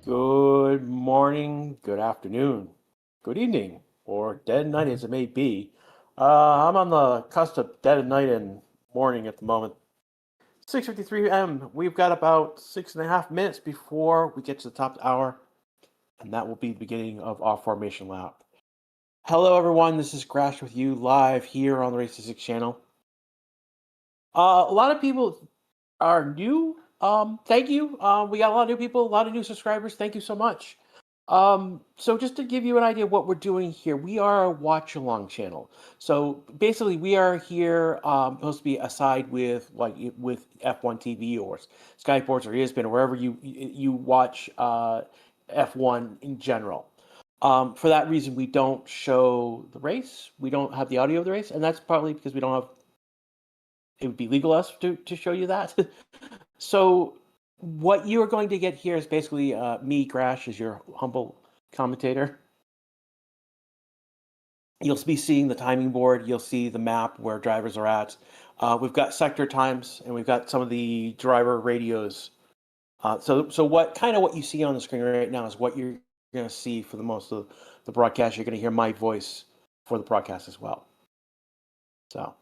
Good morning, good afternoon, good evening, or dead night as it may be. I'm on the cusp of dead of night and morning at the moment. 6:53 a.m. We've got about 6.5 minutes before we get to the top of the hour, and that will be the beginning of our formation lap. Hello, everyone. This is Crash with you live here on the Race 6 channel. A lot of people are new. Thank you. We got a lot of new people, a lot of new subscribers. Thank you so much. So just to give you an idea of what we're doing here, we are a watch along channel. So basically, we are here supposed to be aside with with F1 TV or Sky Sports or ESPN or wherever you watch F1 in general. For that reason, we don't show the race. We don't have the audio of the race, and that's partly because we don't have. It would be legal us to show you that. So what you are going to get here is basically me, Crash, as your humble commentator. You'll be seeing the timing board. You'll see the map where drivers are at. We've got sector times, and we've got some of the driver radios. So what you see on the screen right now is what you're going to see for the most of the broadcast. You're going to hear my voice for the broadcast as well. So.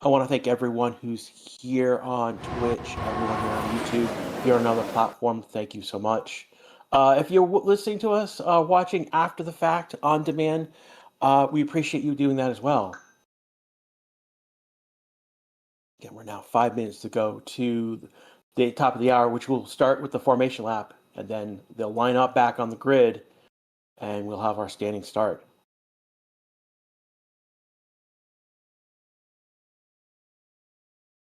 I want to thank everyone who's here on Twitch, everyone here on YouTube, if you're on another platform, thank you so much. If you're listening to us, watching after the fact, on demand, we appreciate you doing that as well. Again, we're now 5 minutes to go to the top of the hour, which will start with the formation lap, and then they'll line up back on the grid, and we'll have our standing start.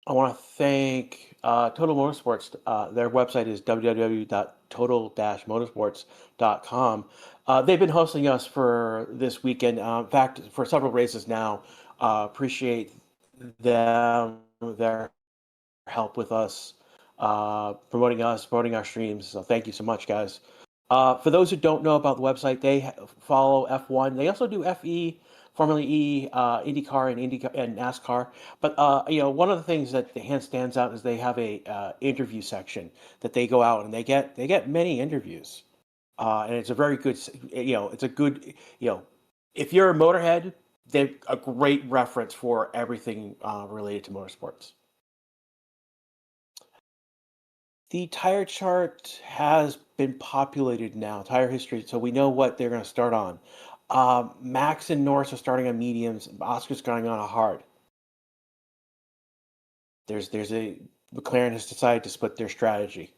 I want to thank Total Motorsports. Their website is www.total-motorsports.com. They've been hosting us for this weekend. In fact, for several races now. Appreciate them, their help with us, promoting our streams. So thank you so much, guys. For those who don't know about the website, they follow F1. They also do FE, Formula E, IndyCar, and NASCAR. But one of the things that the hand stands out is they have a interview section that they go out and they get many interviews, and it's a very good. It's a good. If you're a motorhead, they're a great reference for everything related to motorsports. The tire chart has been populated now, tire history, so we know what they're going to start on. Max and Norris are starting on mediums. Oscar's going on a hard. McLaren has decided to split their strategy.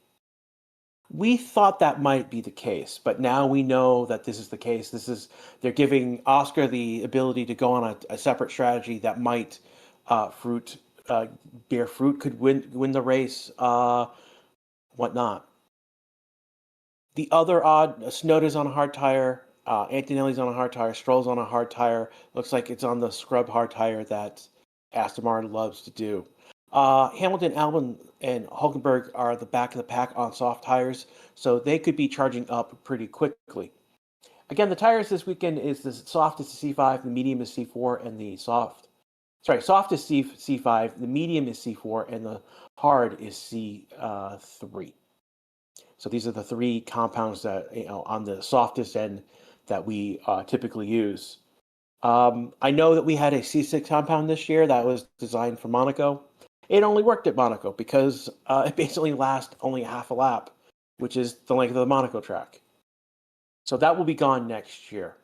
We thought that might be the case, but now we know that this is the case. They're giving Oscar the ability to go on a separate strategy that might bear fruit, could win the race. Whatnot. The other odd, Snowda's on a hard tire, Antonelli's on a hard tire, Stroll's on a hard tire. Looks like it's on the scrub hard tire that Aston Martin loves to do. Hamilton, Albon, and Hulkenberg are the back of the pack on soft tires, so they could be charging up pretty quickly. Again, the tires this weekend is the soft is C5, the medium is C4, and soft is C5, the medium is C4, and the hard is C3. So these are the three compounds that on the softest end that we typically use. I know that we had a C6 compound this year that was designed for Monaco. It only worked at Monaco because it basically lasts only half a lap, which is the length of the Monaco track. So that will be gone next year.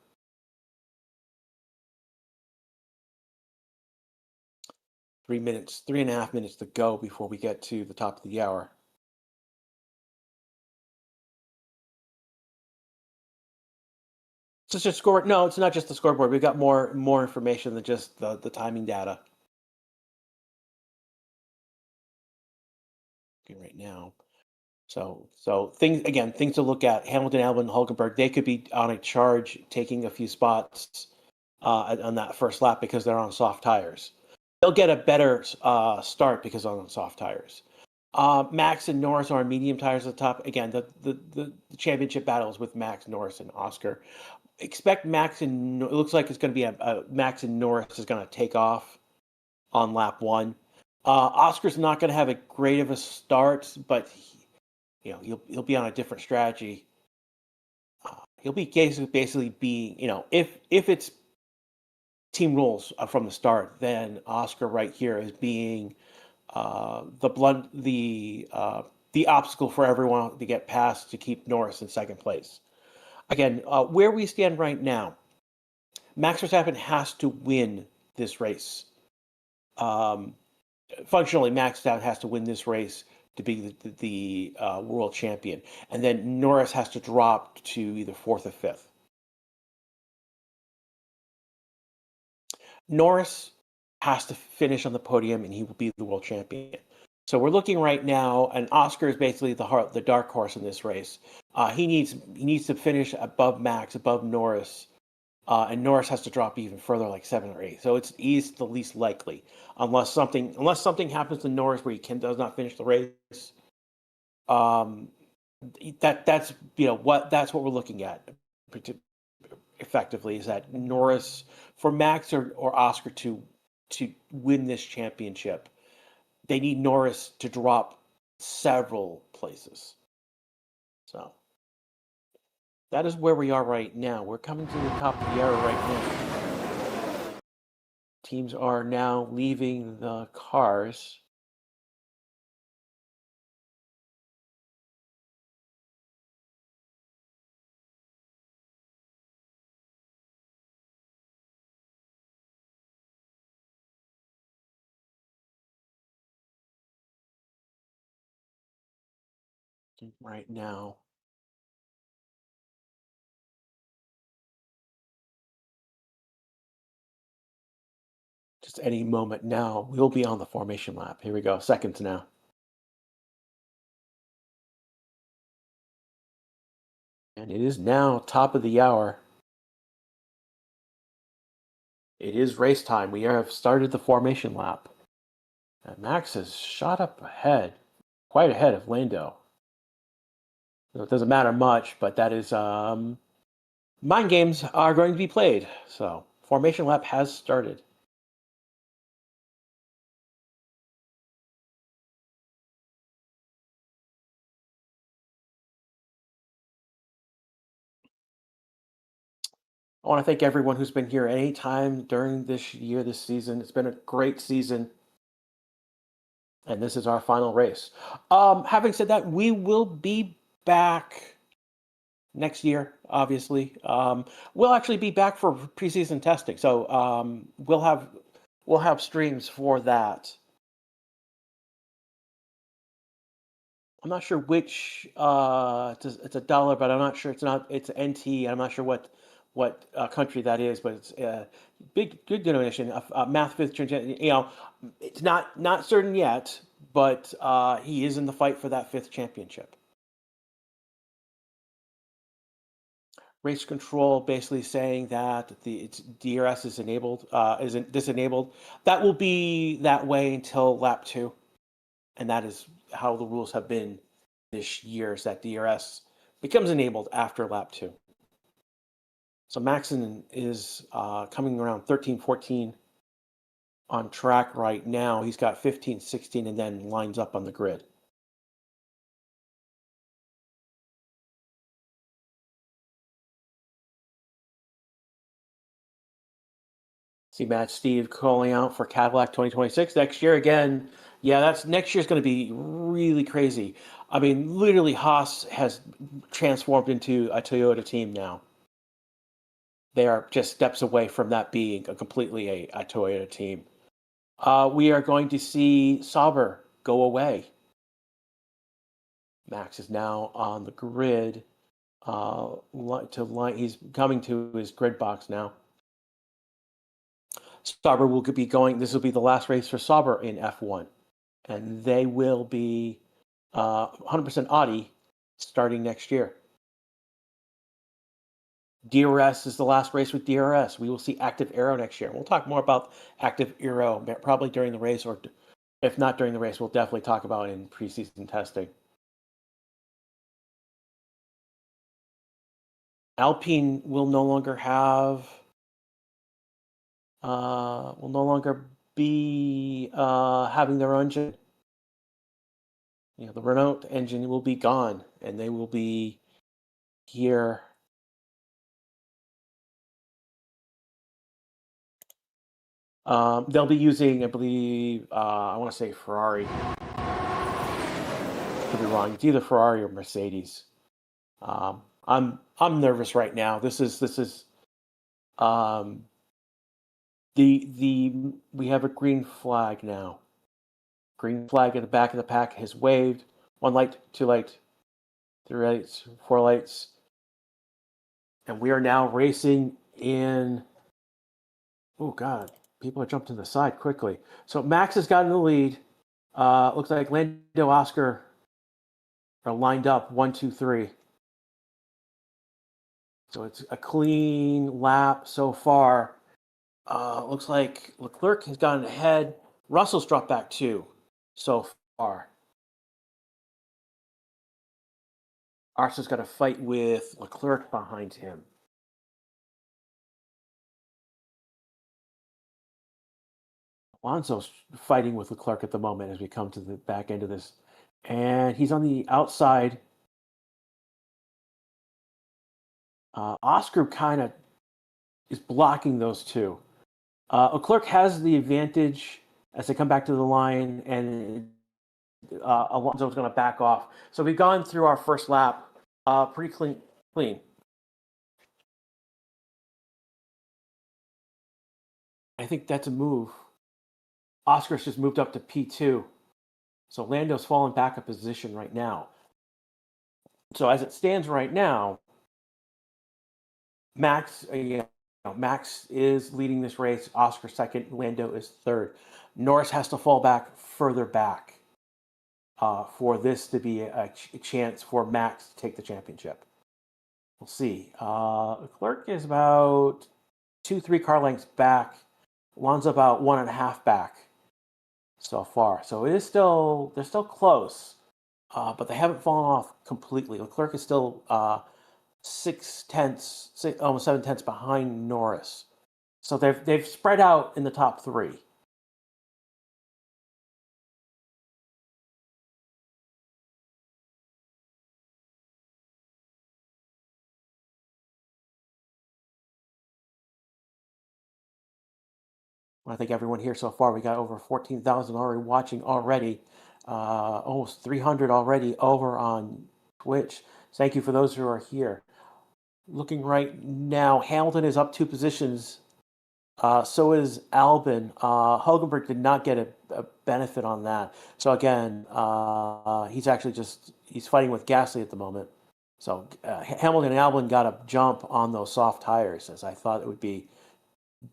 3.5 minutes to go before we get to the top of the hour. So it's just score. No, it's not just the scoreboard. We've got more information than just the timing data. Okay, right now. So things to look at. Hamilton, Albon, Hulkenberg, they could be on a charge, taking a few spots on that first lap because they're on soft tires. They'll get a better start because they're on soft tires. Max and Norris are on medium tires at the top. Again, the championship battles with Max, Norris, and Oscar. Expect Max and it looks like it's going to be Max and Norris is going to take off on lap one. Oscar's not going to have a great of a start, but he'll be on a different strategy. He'll be basically being, if it's team rules from the start, then Oscar right here is being the obstacle for everyone to get past to keep Norris in second place. Again, where we stand right now, Max Verstappen has to win this race. Functionally, Max Verstappen has to win this race to be the world champion, and then Norris has to drop to either fourth or fifth. Norris has to finish on the podium, and he will be the world champion. So we're looking right now, and Oscar is basically the dark horse in this race. He needs to finish above Max, above Norris, and Norris has to drop even further, like 7 or 8. So he's the least likely, unless something happens to Norris where he does not finish the race. That's what we're looking at effectively, is that Norris, for Max or Oscar to win this championship, they need Norris to drop several places. So that is where we are right now. We're coming to the top of the hour right now. Teams are now leaving the cars. Right now. Just any moment now, we'll be on the formation lap. Here we go, seconds now. And it is now top of the hour. It is race time. We have started the formation lap. And Max has shot up ahead, quite ahead of Lando. So it doesn't matter much, but that is mind games are going to be played. So formation lap has started. I want to thank everyone who's been here any time during this season. It's been a great season. And this is our final race. Having said that, we will be back next year, obviously. We'll actually be back for preseason testing. So we'll have streams for that. I'm not sure which it's $1, but I'm not sure it's NT. I'm not sure what country that is, but it's a good donation. Math fifth, it's not certain yet, but he is in the fight for that 5th championship. Race control basically saying that its DRS is enabled, isn't disenabled. That will be that way until lap 2, and that is how the rules have been this year. Is that DRS becomes enabled after lap 2. So Maxon is coming around 13, 14 on track right now. He's got 15, 16, and then lines up on the grid. See Matt Steve calling out for Cadillac 2026 next year again. Yeah, that's next year's going to be really crazy. I mean, literally, Haas has transformed into a Toyota team now. They are just steps away from that being a completely a Toyota team. We are going to see Sauber go away. Max is now on the grid. He's coming to his grid box now. Sauber will be going. This will be the last race for Sauber in F1, and they will be 100% Audi starting next year. DRS is the last race with DRS. We will see active aero next year. We'll talk more about active aero probably during the race, or if not during the race, we'll definitely talk about it in preseason testing. Alpine will no longer have. Will no longer be having their own engine. The Renault engine will be gone, and they will be here. They'll be using, I believe, I want to say Ferrari. Could be wrong. It's either Ferrari or Mercedes. I'm nervous right now. This is um, the we have a green flag now. Green flag at the back of the pack has waved. 1 light, 2 light, 3 lights, 4 lights, and we are now racing in. Oh God, people are jumping to the side quickly. So Max has gotten the lead. Looks like Lando, Oscar are lined up 1, 2, 3. So it's a clean lap so far. Looks like Leclerc has gotten ahead. Russell's dropped back 2 so far. Arsenal's got a fight with Leclerc behind him. Alonso's fighting with Leclerc at the moment as we come to the back end of this. And he's on the outside. Oscar kind of is blocking those two. Leclerc has the advantage as they come back to the line, and Alonso's going to back off. So we've gone through our first lap pretty clean. I think that's a move. Oscar's just moved up to P2. So Lando's fallen back a position right now. So as it stands right now, Max is leading this race. Oscar second. Lando is third. Norris has to fall back further back for this to be a chance for Max to take the championship. We'll see. Leclerc is about 2-3 car lengths back. Alonso about 1.5 back so far. So they're still close, but they haven't fallen off completely. Leclerc is still 6/10, almost 7/10 behind Norris. So they've spread out in the top 3. I think everyone here so far, we got over 14,000 already watching already. Almost 300 already over on Twitch. Thank you for those who are here. Looking right now, Hamilton is up 2 positions. So is Albon. Hulkenberg did not get a benefit on that. So again, he's actually he's fighting with Gasly at the moment. So Hamilton and Albon got a jump on those soft tires, as I thought it would be.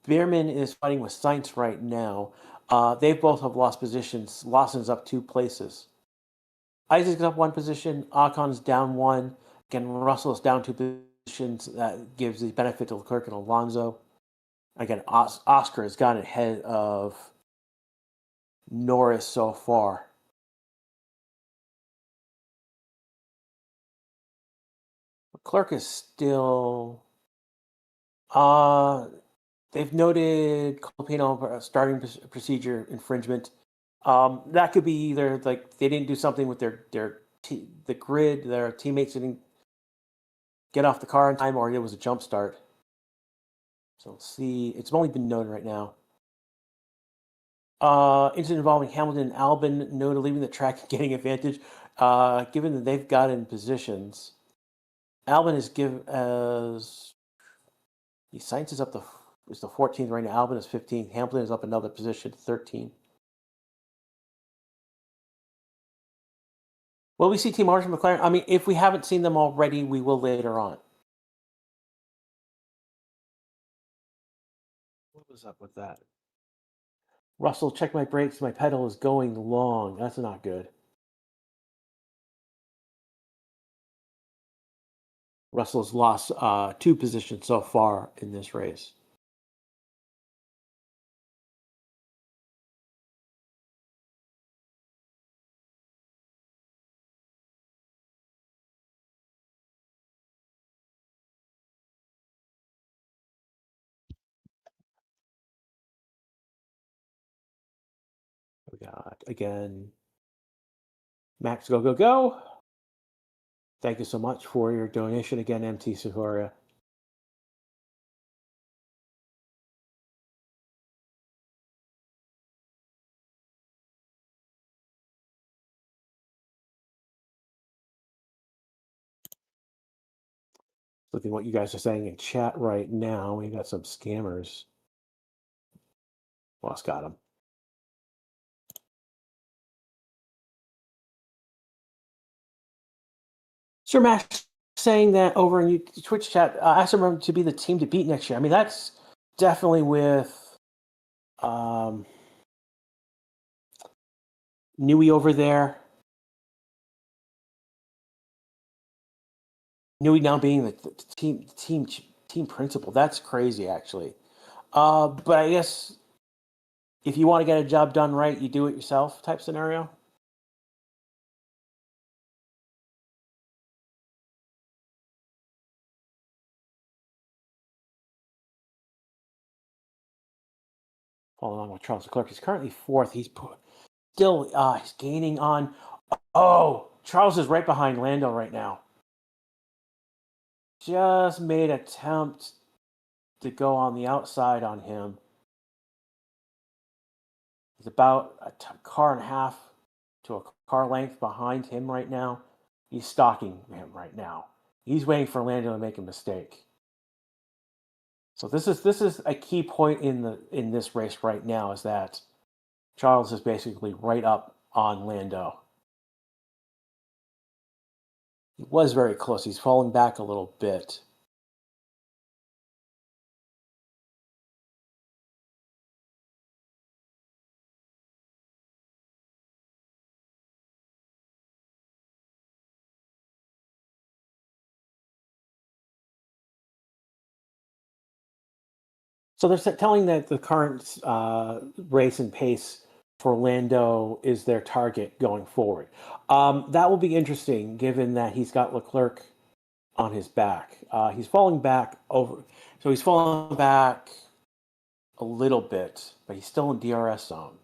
Bierman is fighting with Sainz right now. They both have lost positions. Lawson's up 2 places. Isaac's up 1 position. Ocon's down 1. Again, Russell's down 2 positions. That gives the benefit to Leclerc and Alonso. Again, Oscar has gotten ahead of Norris so far. Leclerc is still. They've noted Colapino starting procedure infringement. That could be either like they didn't do something with the grid, their teammates didn't get off the car in time, or it was a jump start. So let's see. It's only been noted right now. Incident involving Hamilton and Albon noted leaving the track and getting advantage. Given that they've got in positions, Albon is the Sainz is up is the 14th right now. Albon is 15th. Hamilton is up another position, 13. Will we see Team Marshall McLaren? I mean, if we haven't seen them already, we will later on. What was up with that? Russell, check my brakes. My pedal is going long. That's not good. Russell's lost 2 positions so far in this race. got, again, Max Go Go Go. Thank you so much for your donation again, MT Sahuria. Looking at what you guys are saying in chat right now. We got some scammers. Boss got him. Sir Max saying that over in Twitch chat, ask them to be the team to beat next year. I mean, that's definitely with Newey over there. Newey now being the team principal. That's crazy, actually. But I guess if you want to get a job done right, you do it yourself type scenario. Following along with Charles Leclerc, he's currently fourth. He's gaining on. Oh, Charles is right behind Lando right now. Just made an attempt to go on the outside on him. He's about a car and a half to a car length behind him right now. He's stalking him right now. He's waiting for Lando to make a mistake. So this is a key point in this race right now, is that Charles is basically right up on Lando. He was very close. He's falling back a little bit. So they're telling that the current race and pace for Lando is their target going forward. That will be interesting, given that he's got Leclerc on his back. He's falling back over, so he's falling back a little bit, but he's still in DRS zone.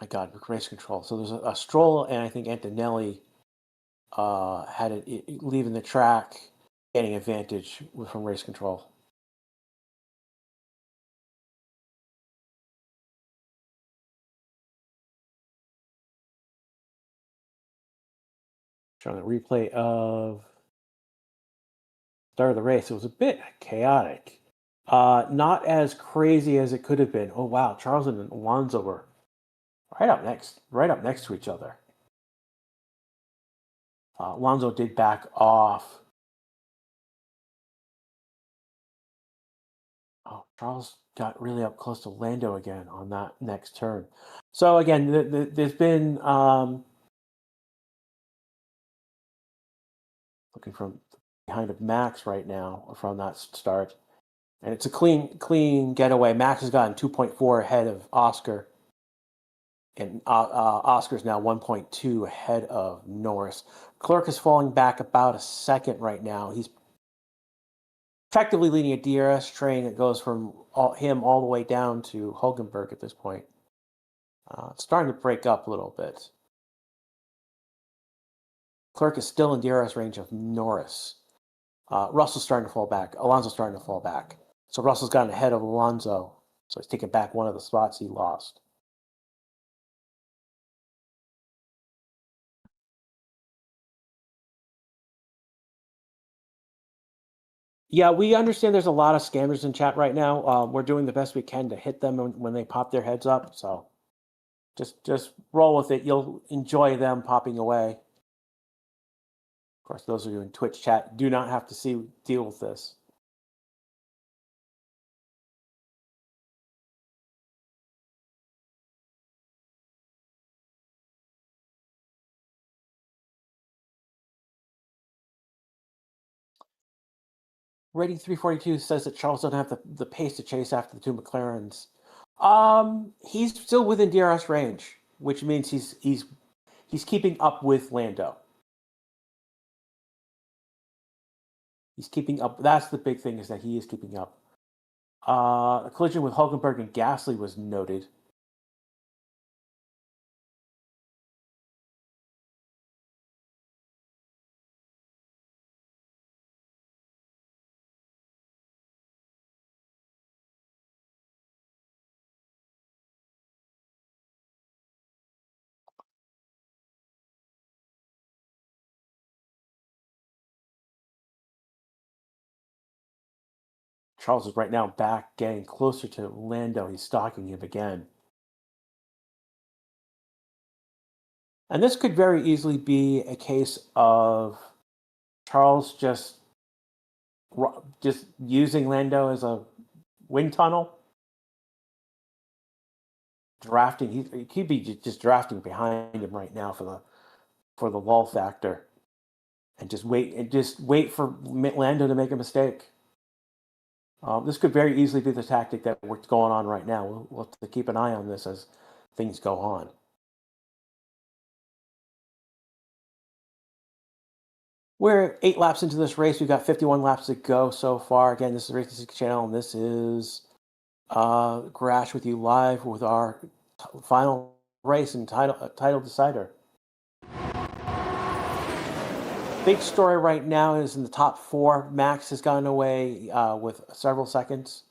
My God, race control. So there's a Stroll, and I think Antonelli had it leaving the track, getting advantage from race control. Showing the replay of start of the race. It was a bit chaotic. Not as crazy as it could have been. Oh wow, Charles and Alonso were right up next to each other. Alonso did back off. Oh, Charles got really up close to Lando again on that next turn. So again, there's been looking from behind of Max right now from that start, and it's a clean getaway. Max has gotten 2.4 ahead of Oscar, and Oscar's now 1.2 ahead of Norris. Clerk is falling back about a second right now. He's effectively leading a DRS train that goes from him all the way down to Hulkenberg at this point. It's starting to break up a little bit. Clerk is still in DRS range of Norris. Russell's starting to fall back. Alonso's starting to fall back. So Russell's gotten ahead of Alonso. So he's taken back one of the spots he lost. Yeah, we understand there's a lot of scammers in chat right now. We're doing the best we can to hit them when they pop their heads up. So just roll with it. You'll enjoy them popping away. Of course, those of you in Twitch chat do not have to deal with this. Rating 342 says that Charles doesn't have the pace to chase after the two McLarens. He's still within DRS range, which means he's keeping up with Lando. He's keeping up. That's the big thing, is that he is keeping up. A collision with Hulkenberg and Gasly was noted. Charles is right now back, getting closer to Lando. He's stalking him again. And this could very easily be a case of Charles just using Lando as a wind tunnel, drafting. He could be just drafting behind him right now for the lull factor, and just wait for Lando to make a mistake. This could very easily be the tactic that what's going on right now. We'll have to keep an eye on this as things go on. We're 8 laps into this race. We've got 51 laps to go so far. Again, this is the Racing Channel, and this is Grash with you live with our final race and title decider. Big story right now is in the top 4. Max has gotten away with several seconds,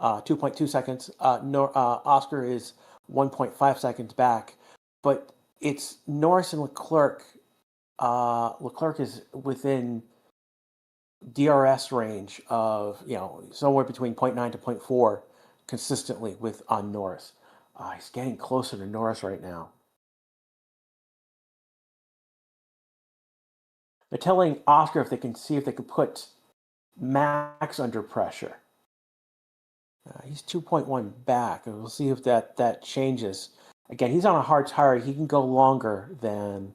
2.2 seconds. Oscar is 1.5 seconds back, but it's Norris and Leclerc. Leclerc is within DRS range of somewhere between 0.9 to 0.4 consistently on Norris. He's getting closer to Norris right now. They're telling Oscar if they can see if they can put Max under pressure. He's 2.1 back, and we'll see if that changes. Again, he's on a hard tire. He can go longer than.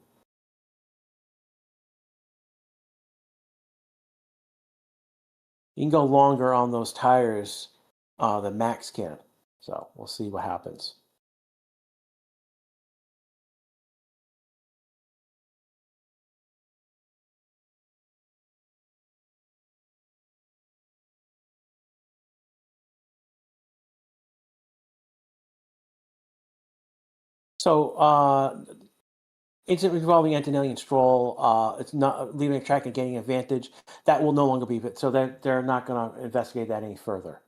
He can go longer on those tires than Max can. So we'll see what happens. So incident involving Antonelli and Stroll, it's not leaving the track and gaining advantage. That will no longer be, so they're not going to investigate that any further.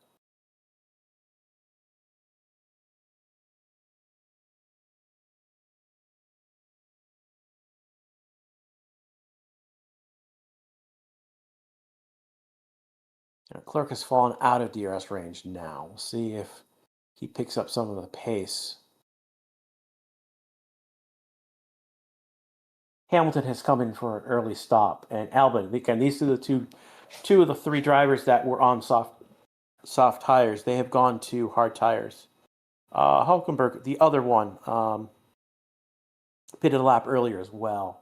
Clerk has fallen out of DRS range now. We'll see if he picks up some of the pace. Hamilton has come in for an early stop, and Albon. Again, these are the two of the 3 drivers that were on soft tires. They have gone to hard tires. Hulkenberg, the other one, pitted a lap earlier as well.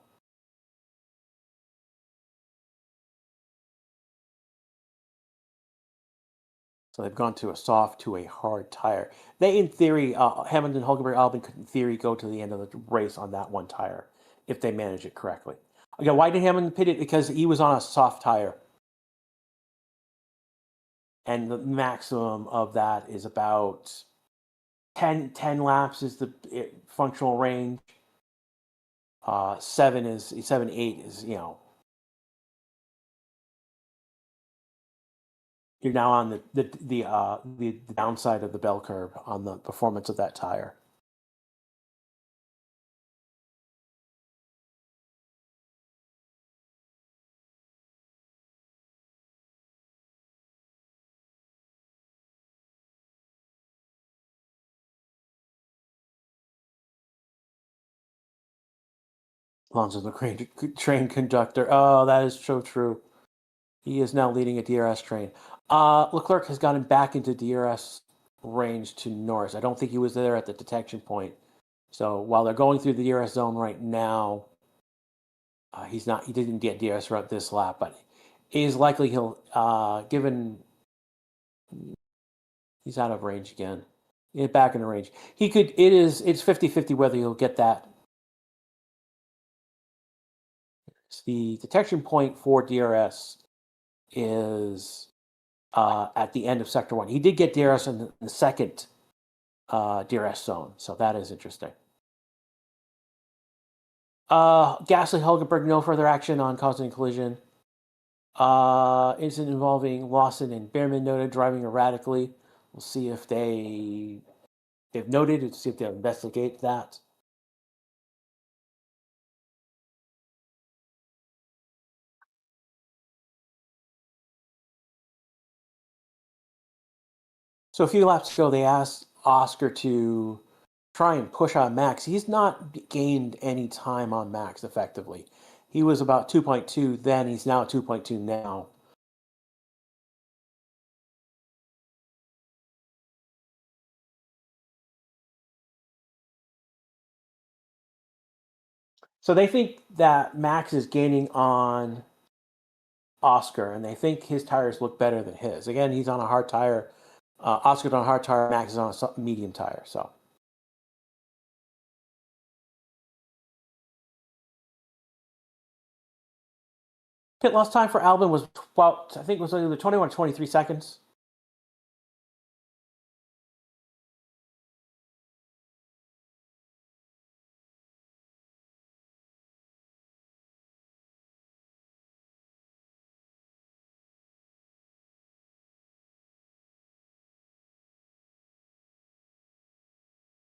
So they've gone to a soft to a hard tire. They, in theory, Hamilton, Hulkenberg, Albon could, in theory, go to the end of the race on that one tire if they manage it correctly. Again, why did Hamilton pit it? Because he was on a soft tire. And the maximum of that is about 10 laps is the functional range. 7, 8 is, you're now on the downside of the bell curve on the performance of that tire. Alonso's the train conductor. Oh, that is so true. He is now leading a DRS train. Leclerc has gotten back into DRS range to Norris. I don't think he was there at the detection point. So while they're going through the DRS zone right now, he didn't get DRS throughout this lap, but it is likely he'll, he's out of range again. Get back in the range. It's 50-50 whether he'll get that. It's the detection point for DRS is at the end of Sector 1. He did get DRS in the second DRS zone, so that is interesting. Gasly, Hulkenberg, no further action on causing a collision. Incident involving Lawson and Behrman noted driving erratically. We'll see if they've noted it, see if they'll investigate that. So a few laps ago, they asked Oscar to try and push on Max. He's not gained any time on Max effectively. He was about 2.2 then. He's now 2.2 now. So they think that Max is gaining on Oscar, and they think his tires look better than his. Again, he's on a hard tire. Oscar's on a hard tire. Max is on a medium tire. So. Pit loss time for Albon was about, I think it was either 21 or 23 seconds.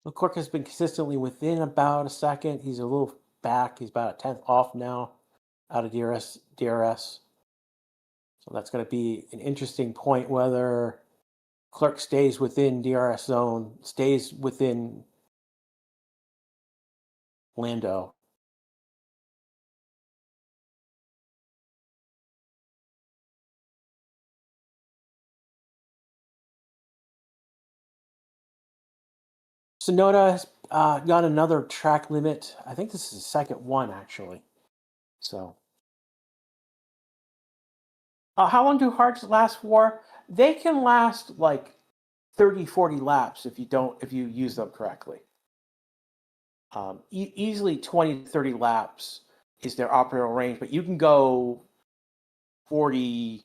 Leclerc has been consistently within about a second. He's a little back. He's about a tenth off now out of DRS. So that's going to be an interesting point whether Clerk stays within DRS zone, stays within Lando. Sonoda has got another track limit. I think this is the second one, actually. So, how long do hards last for? They can last like 30, 40 laps if you use them correctly. Easily 20 to 30 laps is their operational range, but you can go 40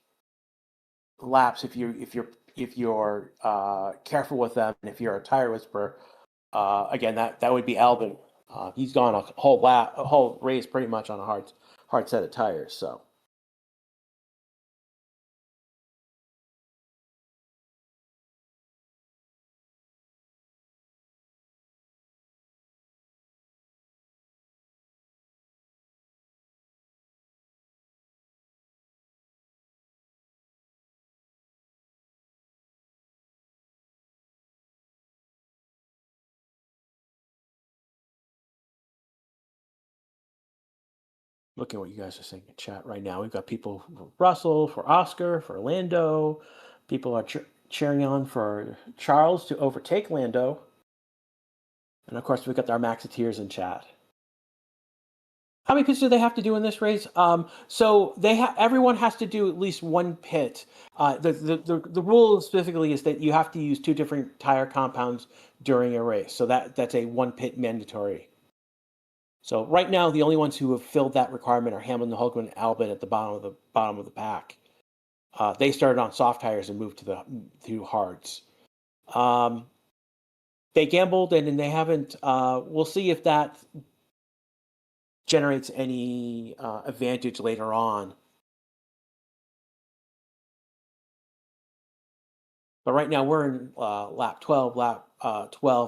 laps if you're careful with them, and if you're a tire whisperer. Again, that would be Albon. He's gone a whole race pretty much on a hard set of tires. So. Looking at what you guys are saying in chat right now. We've got people for Russell, for Oscar, for Lando. People are cheering on for Charles to overtake Lando. And of course, we've got our Maxiteers in chat. How many pits do they have to do in this race? So everyone has to do at least one pit. The rule specifically is that you have to use two different tire compounds during a race. So that's a one pit mandatory. So right now, the only ones who have filled that requirement are Hamilton, Hulkenberg, and Albon at the bottom of the pack. They started on soft tires and moved to hards. They gambled and they haven't. We'll see if that generates any advantage later on. But right now we're in lap 12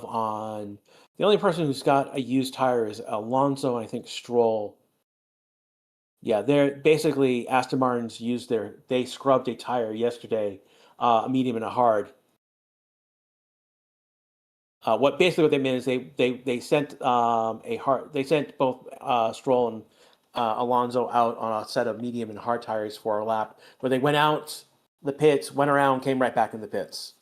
on. The only person who's got a used tire is Alonso and I think Stroll. Yeah, they're basically Aston Martin's they scrubbed a tire yesterday, a medium and a hard. What they meant is they sent they sent both Stroll and Alonso out on a set of medium and hard tires for a lap, where they went out the pits, went around, came right back in the pits.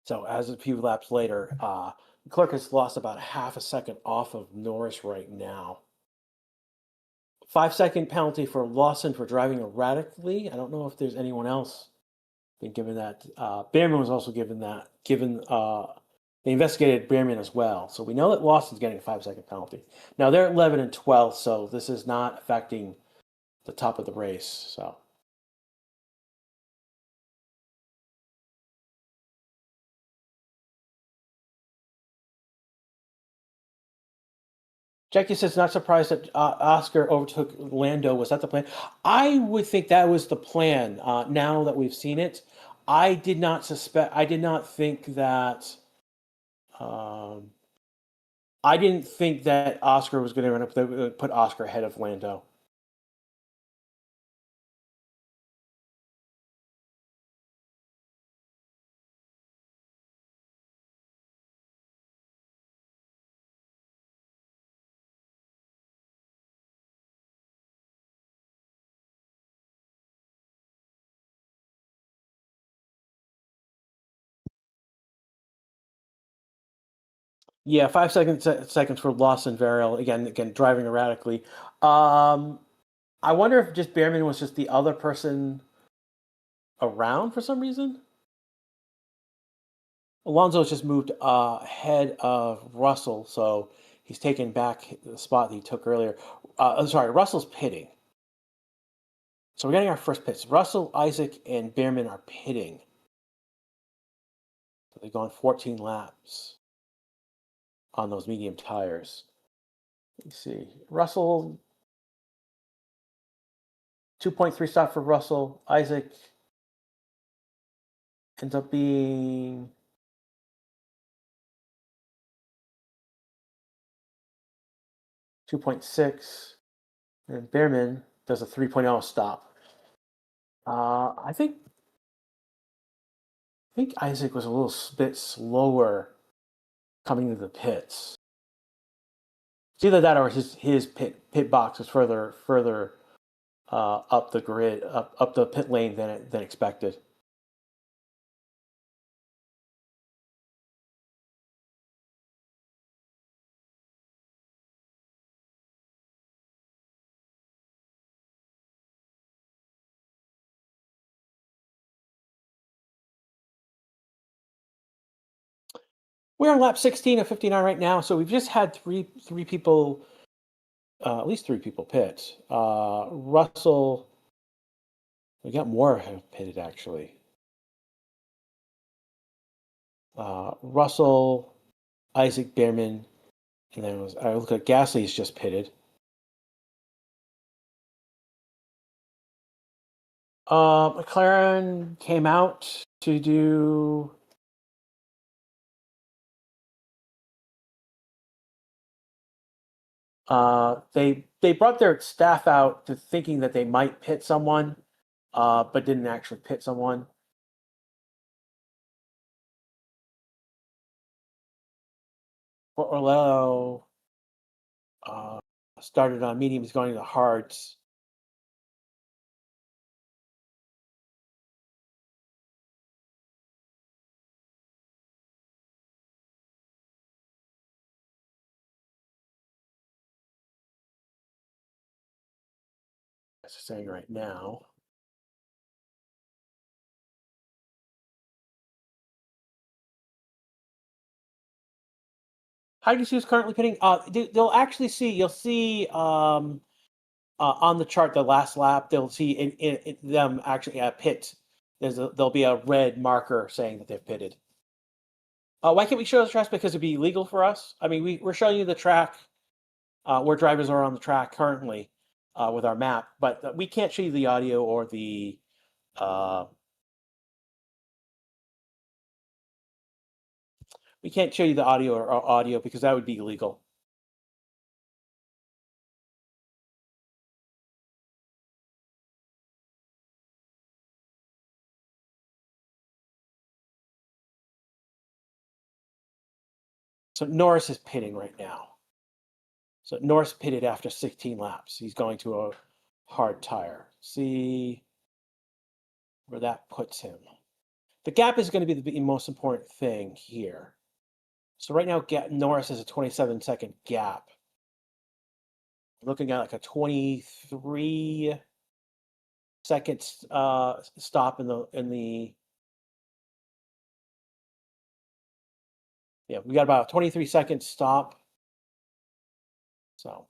So as a few laps later, Leclerc has lost about half a second off of Norris right now. 5-second penalty for Lawson for driving erratically. I don't know if there's anyone else been given that. Behrman was also given that. They investigated Behrman as well. So we know that Lawson's getting a 5-second penalty. Now they're 11 and 12, so this is not affecting the top of the race. So Jackie says, not surprised that Oscar overtook Lando. Was that the plan? I would think that was the plan. Now that we've seen it, I did not think that. Um, I didn't think that Oscar was going to run up. Put Oscar ahead of Lando. Yeah, 5 seconds for Lawson Verrill again driving erratically. I wonder if just Behrman was just the other person around for some reason. Alonso's just moved ahead of Russell, so he's taken back the spot that he took earlier. Sorry, Russell's pitting. So we're getting our first pits. Russell, Isaac, and Behrman are pitting. So they've gone 14 laps on those medium tires. Let's see. Russell, 2.3 stop for Russell. Isaac ends up being 2.6. And Behrman does a 3.0 stop. I think Isaac was a little bit slower coming into the pits. It's either that or his pit box was further up the grid, up the pit lane than expected. We're on lap 16 of 59 right now, so we've just had three people, at least three people pit. Russell, we got more have pitted actually. Russell, Isaac Behrman, and then I look at Gasly's just pitted. McLaren came out to do. They brought their staff out to thinking that they might pit someone, but didn't actually pit someone. Orlando started on mediums, going to hards. As I'm saying right now. How do you see who's currently pitting? They'll actually see. You'll see on the chart the last lap. They'll see in them actually pit. There'll be a red marker saying that they've pitted. Why can't we show the track? Because it'd be illegal for us. I mean, we're showing you the track where drivers are on the track currently with our map, but we can't show you the audio or the. We can't show you the audio or audio because that would be illegal. So Norris is pitting right now. So Norris pitted after 16 laps. He's going to a hard tire. See where that puts him. The gap is going to be the most important thing here. So right now, Norris has a 27-second gap. Looking at like a 23 seconds stop in the we got about a 23-second stop. So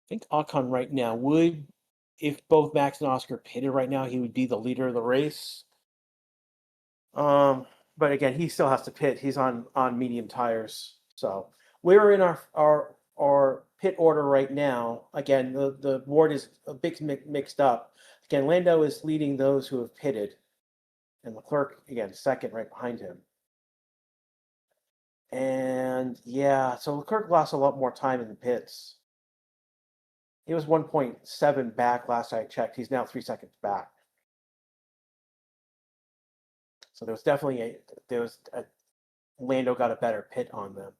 I think Ocon right now would, if both Max and Oscar pitted right now, he would be the leader of the race. But again, he still has to pit. He's on medium tires. So we're in our pit order right now. Again, the board is a bit mixed up. Again, Lando is leading those who have pitted, and Leclerc again second right behind him. And yeah, so Leclerc lost a lot more time in the pits. He was 1.7 back last I checked. He's now 3 seconds back. So there was definitely Lando got a better pit on them.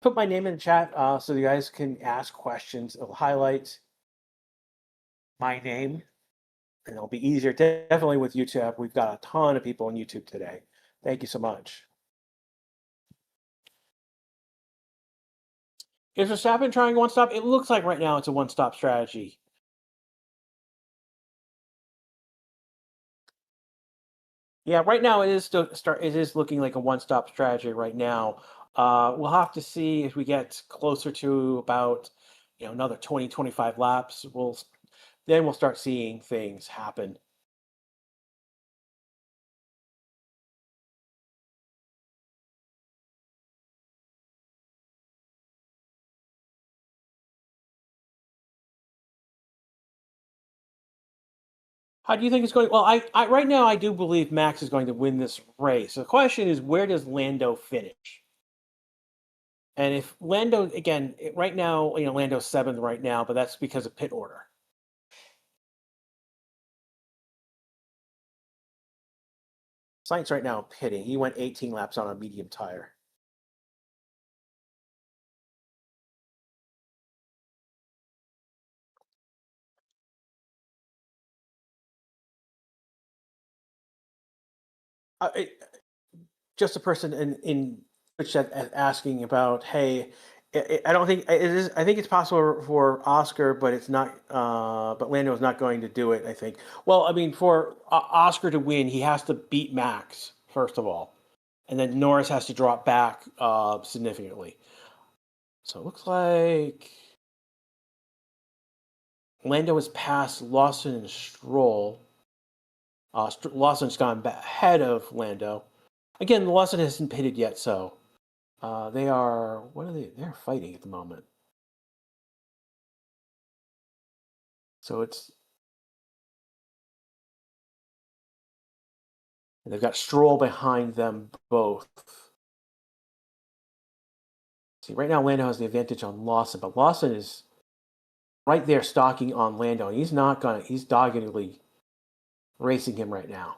Put my name in the chat so you guys can ask questions. It'll highlight my name, and it'll be easier. Definitely with YouTube, we've got a ton of people on YouTube today. Thank you so much. Is Verstappen trying one stop? It looks like right now it's a one-stop strategy. Yeah, right now it is looking like a one-stop strategy right now. We'll have to see if we get closer to about another 20-25 laps. Then we'll start seeing things happen. How do you think it's going? Well, I right now I do believe Max is going to win this race. The question is, where does Lando finish? And if Lando again right now, Lando's 7th right now, but that's because of pit order. Sainz right now pitting. He went 18 laps on a medium tire. Just a person in Twitch chat asking about, hey, I don't think it is. I think it's possible for Oscar, but it's not. But Lando is not going to do it. I think. Well, I mean, for Oscar to win, he has to beat Max first of all, and then Norris has to drop back significantly. So it looks like Lando has passed Lawson and Stroll. Lawson's gone ahead of Lando. Again, Lawson hasn't pitted yet, so they are. What are they? They're fighting at the moment. So and they've got Stroll behind them both. See, right now Lando has the advantage on Lawson, but Lawson is right there stalking on Lando. And he's doggedly racing him right now.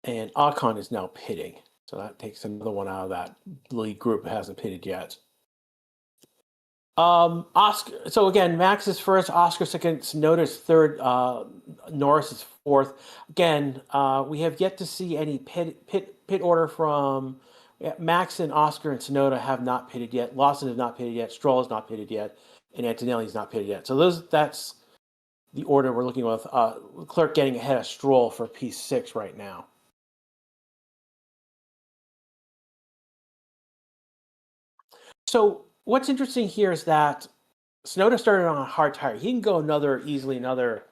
And Ocon is now pitting. So that takes another one out of that lead group that hasn't pitted yet. Oscar. So again, Max is first, Oscar second, Tsunoda is third, Norris is fourth. Again, we have yet to see any pit order from Max and Oscar and Tsunoda have not pitted yet. Lawson has not pitted yet. Stroll has not pitted yet, and Antonelli has not pitted yet. So that's the order we're looking with. Leclerc getting ahead of Stroll for P6 right now. So what's interesting here is that Tsunoda started on a hard tire. He can go easily another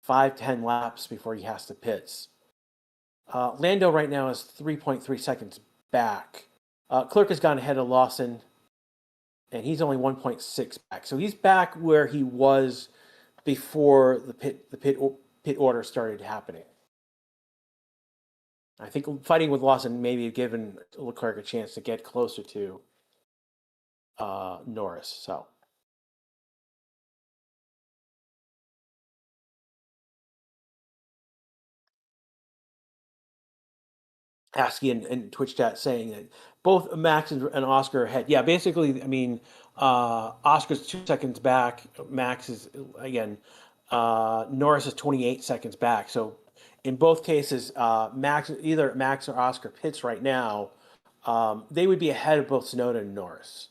5-10 laps before he has to pits. Lando right now is 3.3 seconds back. Clerk has gone ahead of Lawson, and he's only 1.6 back. So he's back where he was before the pit order started happening. I think fighting with Lawson maybe given Leclerc a chance to get closer to Norris. So. Asking in Twitch chat saying that both Max and Oscar are ahead. Yeah, basically, I mean, Oscar's 2 seconds back. Max is, again, Norris is 28 seconds back. So in both cases, either Max or Oscar pits right now, they would be ahead of both Tsunoda and Norris.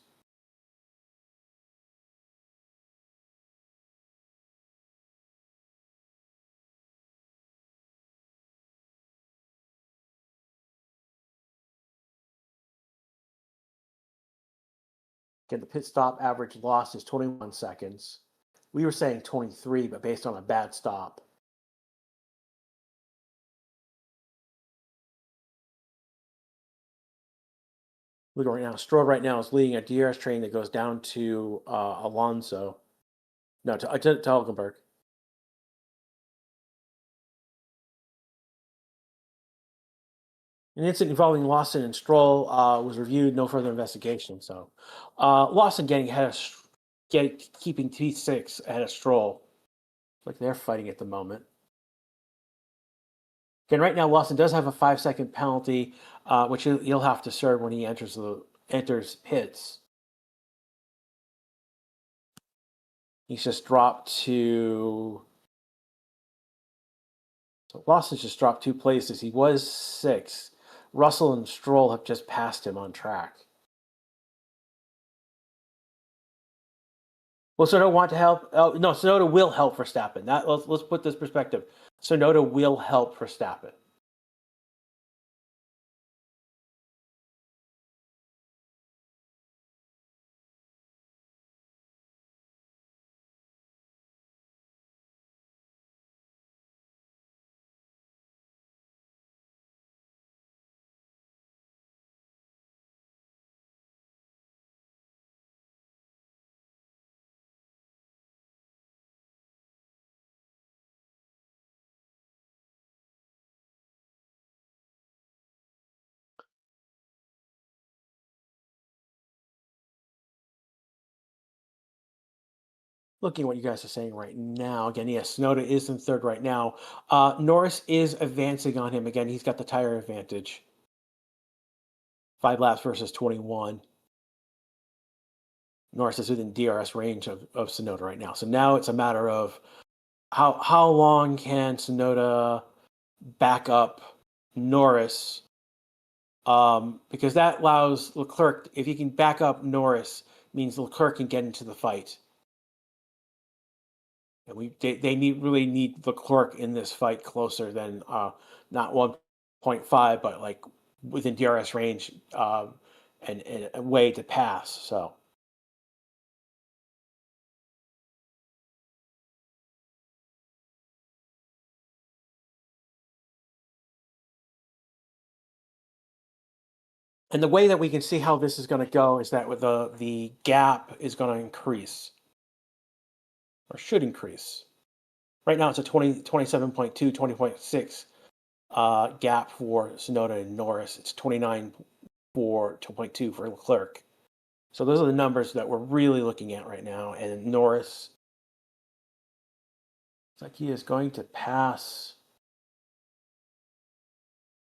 Again, the pit stop average loss is 21 seconds. We were saying 23, but based on a bad stop. Look right now, Stroll right now is leading a DRS train that goes down to Alonso. No, to Hulkenberg. An incident involving Lawson and Stroll was reviewed. No further investigation. So, Lawson getting ahead of, keeping T6 ahead of Stroll. Like they're fighting at the moment. Again, right now Lawson does have a 5-second penalty, which he'll have to serve when he enters pits. He's just dropped to. So Lawson's just dropped 2 places. He was 6. Russell and Stroll have just passed him on track. Will Tsunoda want to help? Oh, no, Tsunoda will help Verstappen. Let's put this perspective. Tsunoda will help Verstappen. Looking at what you guys are saying right now. Again, yes, Tsunoda is in third right now. Norris is advancing on him. Again, he's got the tire advantage. 5 laps versus 21. Norris is within DRS range of Tsunoda right now. So now it's a matter of how long can Tsunoda back up Norris, because that allows Leclerc, if he can back up Norris, means Leclerc can get into the fight. And they really need Leclerc in this fight closer than not 1.5, but like within DRS range and a way to pass. So. And the way that we can see how this is going to go is that with the gap is going to increase, or should increase. Right now it's a 27.2, 20.6 gap for Tsunoda and Norris. It's 29 for 2.2 for Leclerc. So those are the numbers that we're really looking at right now. And Norris, it's like he is going to pass.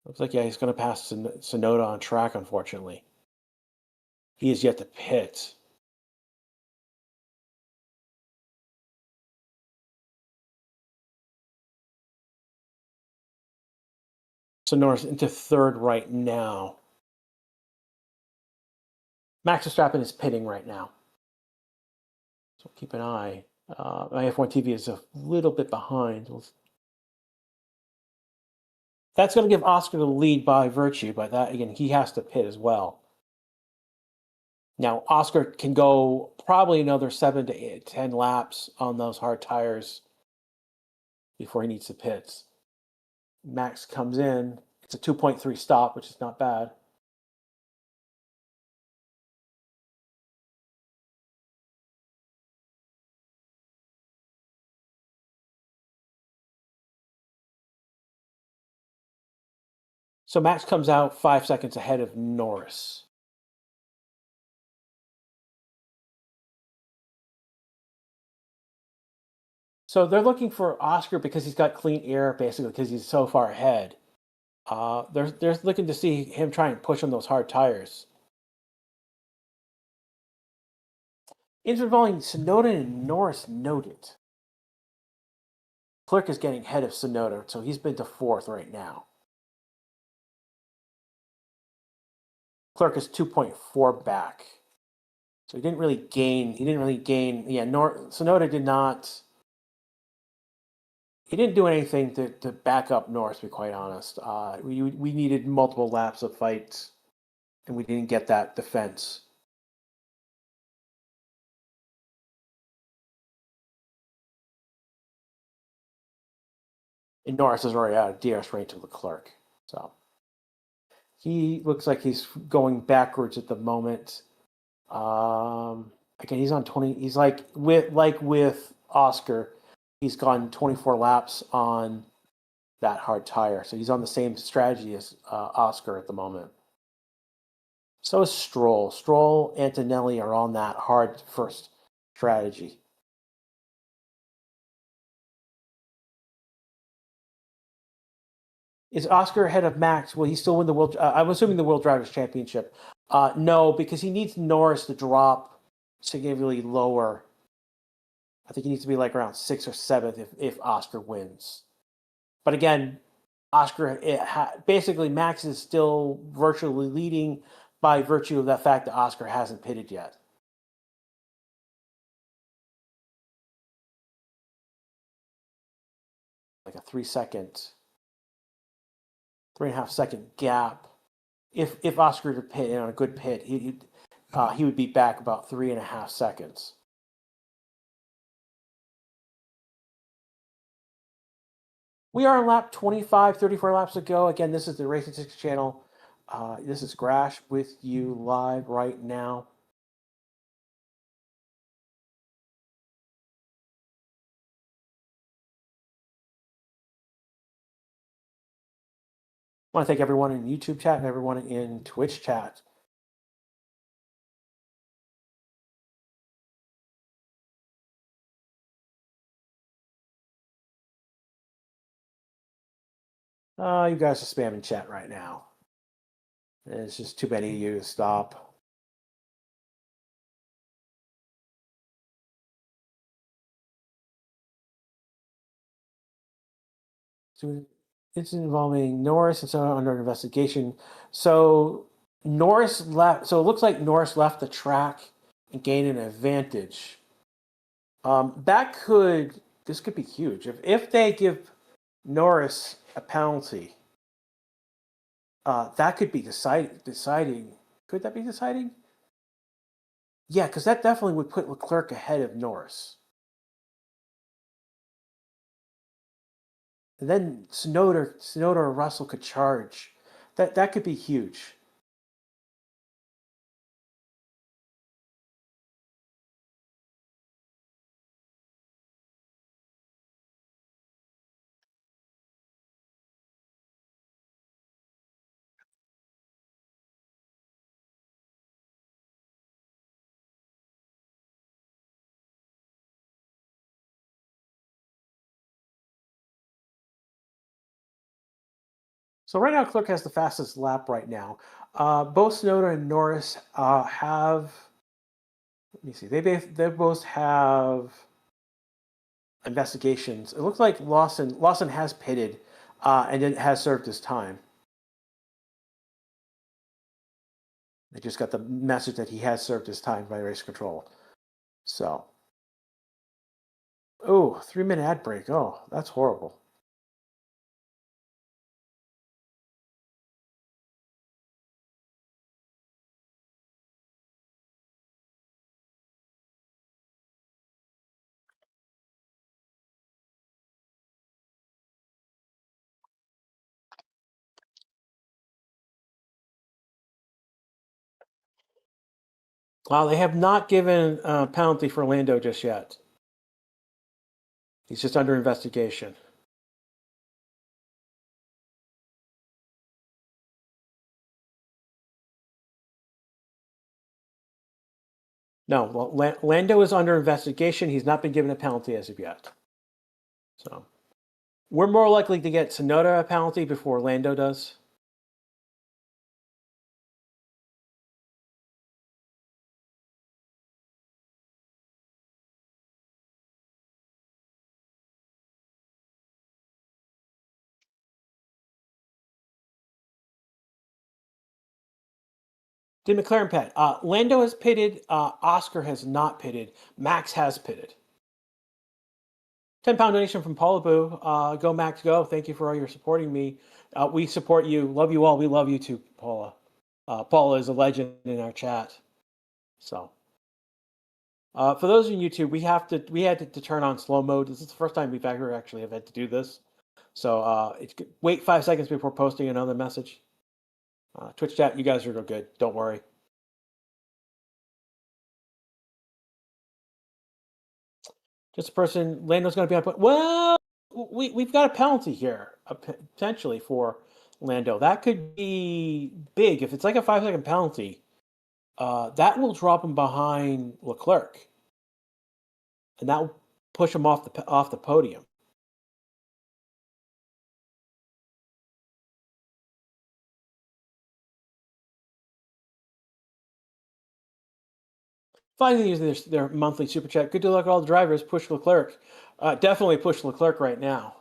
Looks like, yeah, he's going to pass Tsunoda on track, unfortunately. He is yet to pit. So Norris into third right now. Max Verstappen is pitting right now. So keep an eye. My F1 TV is a little bit behind. That's going to give Oscar the lead by virtue, but that, again, he has to pit as well. Now, Oscar can go probably another 7 to 10 laps on those hard tires before he needs to pits. Max comes in. It's a 2.3 stop, which is not bad. So Max comes out 5 seconds ahead of Norris. So they're looking for Oscar because he's got clean air, basically, because he's so far ahead. They're looking to see him try and push on those hard tires. Involving Tsunoda and Norris noted. Clerk is getting ahead of Tsunoda, so he's been to 4th right now. Clerk is 2.4 back. So he didn't really gain. Yeah, Tsunoda did not. He didn't do anything to back up Norris, to be quite honest. We needed multiple laps of fights, and we didn't get that defense. And Norris is already out of DRS range to Leclerc. So he looks like he's going backwards at the moment. Again, he's on 20. He's like with Oscar, he's gone 24 laps on that hard tire. So he's on the same strategy as Oscar at the moment. So is Stroll. Stroll, Antonelli are on that hard first strategy. Is Oscar ahead of Max? Will he still win the World? I'm assuming the World Drivers' Championship. No, because he needs Norris to drop significantly lower. I think he needs to be like around 6th or 7th if Oscar wins. But again, Oscar basically Max is still virtually leading by virtue of the fact that Oscar hasn't pitted yet. Like a 3.5 second gap. If Oscar to pit on a good pit, he would be back about 3.5 seconds. We are on lap 25, 34 laps to go. Again, this is the Racing 6 channel. This is Grash with you live right now. I want to thank everyone in YouTube chat and everyone in Twitch chat. You guys are spamming chat right now. It's just too many of you to stop. So it's involving Norris and so under investigation. So Norris left. So it looks like Norris left the track and gained an advantage. This could be huge if they give Norris a penalty. That could be deciding. Could that be deciding? Yeah, because that definitely would put Leclerc ahead of Norris. And then Tsunoda or Russell could charge. That could be huge. So right now, Leclerc has the fastest lap right now. Both Tsunoda and Norris have. Let me see. They both have investigations. It looks like Lawson has pitted and it has served his time. They just got the message that he has served his time by race control. So, 3-minute ad break. Oh, that's horrible. They have not given a penalty for Lando just yet. He's just under investigation. No, well, Lando is under investigation. He's not been given a penalty as of yet. So we're more likely to get Tsunoda a penalty before Lando does. Did McLaren pit? Lando has pitted. Oscar has not pitted. Max has pitted. £10 donation from Paula Boo. Go Max, go! Thank you for all your supporting me. We support you. Love you all. We love you too, Paula. Paula is a legend in our chat. So, for those on YouTube, we had to turn on slow mode. This is the first time we've ever actually have had to do this. So, wait 5 seconds before posting another message. Twitch chat, you guys are good. Don't worry. Just a person, Lando's going to be on point. Well, we've got a penalty here, potentially for Lando. That could be big. If it's like a 5-second penalty, that will drop him behind Leclerc. And that will push him off the podium. Finally, using their monthly super chat. Good luck, all the drivers. Push Leclerc. Definitely push Leclerc right now.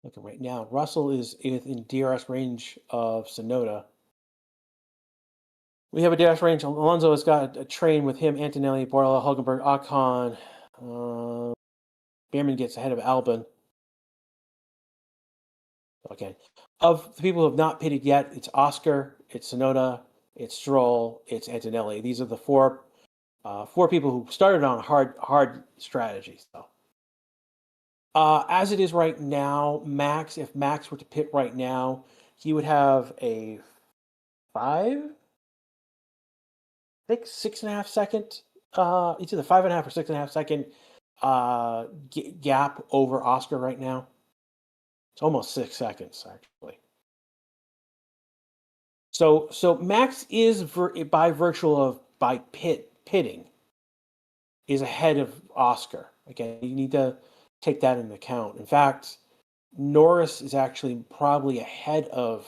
Look, right now, Russell is in DRS range of Tsunoda. We have a DRS range. Alonso has got a train with him, Antonelli, Borla, Hulkenberg, Ocon. Bierman gets ahead of Albon. Okay. Of the people who have not pitted yet, it's Oscar, it's Tsunoda, it's Stroll, it's Antonelli. These are the four people who started on hard strategies. So, as it is right now, Max, if Max were to pit right now, he would have a 6.5 second. It's either 5.5 or 6.5 second gap over Oscar right now. It's almost 6 seconds actually. So Max is by pitting is ahead of Oscar. Again, you need to take that into account. In fact, Norris is actually probably ahead of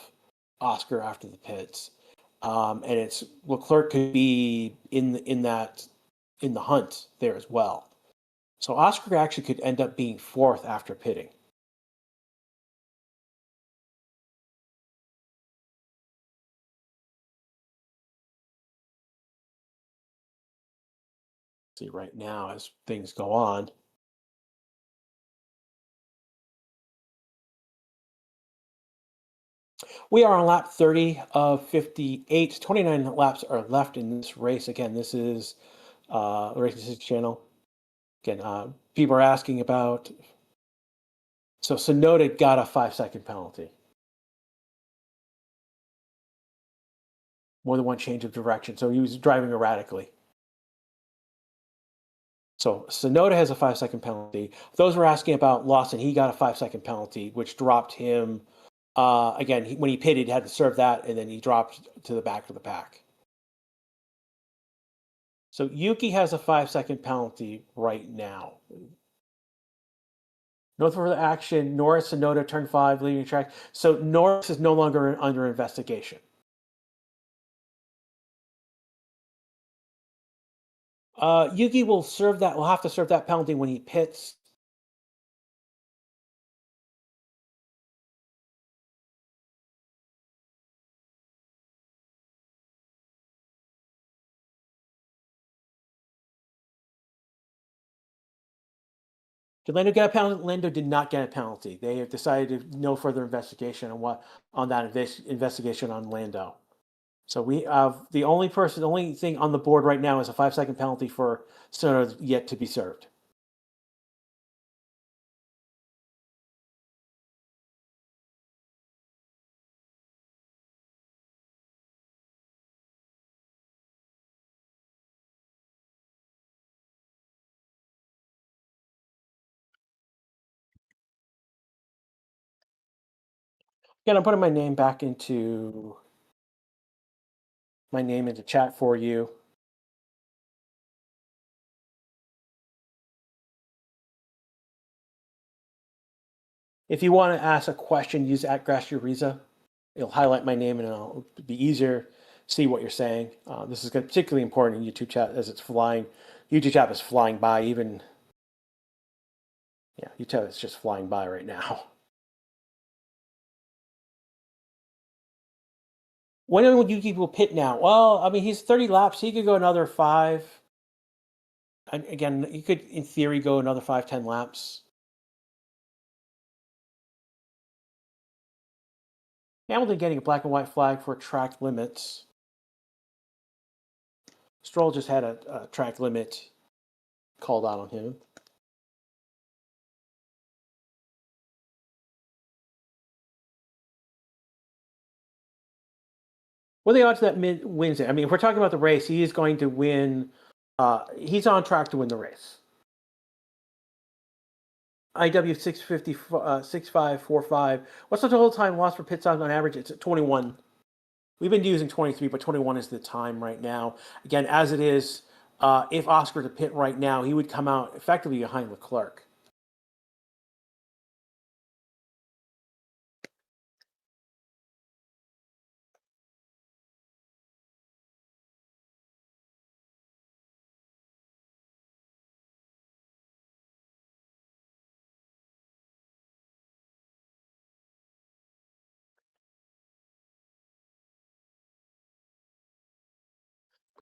Oscar after the pits, and it's Leclerc could be in the hunt there as well. So Oscar actually could end up being fourth after pitting. See right now as things go on. We are on lap 30 of 58. 29 laps are left in this race. Again, this is the Racing 6 channel. Again, people are asking about. So Tsunoda got a 5-second penalty. More than one change of direction. So he was driving erratically. So Tsunoda has a 5-second penalty. Those were asking about Lawson. He got a 5-second penalty, which dropped him. Again, when he pitted, he had to serve that, and then he dropped to the back of the pack. So Yuki has a 5-second penalty right now. No further action. Norris and Tsunoda turn 5, leaving the track. So Norris is no longer under investigation. Yuki will have to serve that penalty when he pits. Did Lando get a penalty? Lando did not get a penalty. They have decided no further investigation on that investigation on Lando. So we have the only thing on the board right now is a 5-second penalty for Tsunoda yet to be served. Again, I'm putting my name into chat for you. If you want to ask a question, use @GrassYuriza. It'll highlight my name and it'll be easier to see what you're saying. This is particularly important in YouTube chat as it's flying. YouTube chat is flying by even. Yeah, YouTube is just flying by right now. When would you will pit now? Well, I mean, he's 30 laps. He could go another 5. And again, he could, in theory, go another 5, 10 laps. Hamilton getting a black and white flag for track limits. Stroll just had a track limit called out on him. What are the odds that Mid wins it? I mean, if we're talking about the race, he is going to win. He's on track to win the race. IW 650, 6545. What's the total time lost for pit stops on average? It's at 21. We've been using 23, but 21 is the time right now. Again, as it is, if Oscar to pit right now, he would come out effectively behind Leclerc.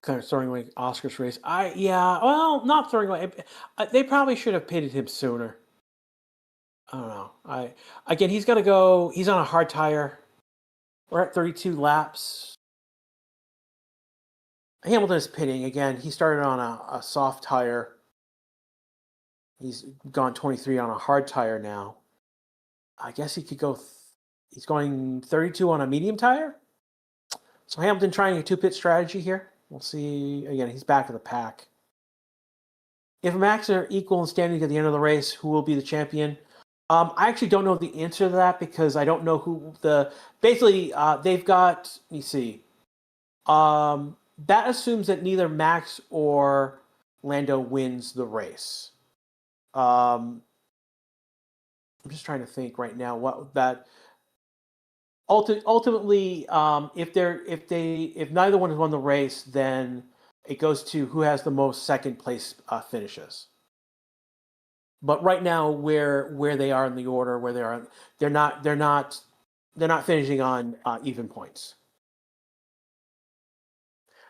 Kind of throwing away Oscar's race. Not throwing away. They probably should have pitted him sooner. I don't know. Again, he's got to go. He's on a hard tire. We're at 32 laps. Hamilton is pitting again. He started on a soft tire. He's gone 23 on a hard tire now. I guess he could go. He's going 32 on a medium tire. So Hamilton trying a 2-pit strategy here. We'll see. Again, he's back in the pack. If Max are equal in standing at the end of the race, who will be the champion? I actually don't know the answer to that because I don't know who basically they've got. Let me see. That assumes that neither Max or Lando wins the race. I'm just trying to think right now what that. Ultimately, if neither one has won the race, then it goes to who has the most second place finishes. But right now, where they are in the order, where they are, they're not finishing on even points.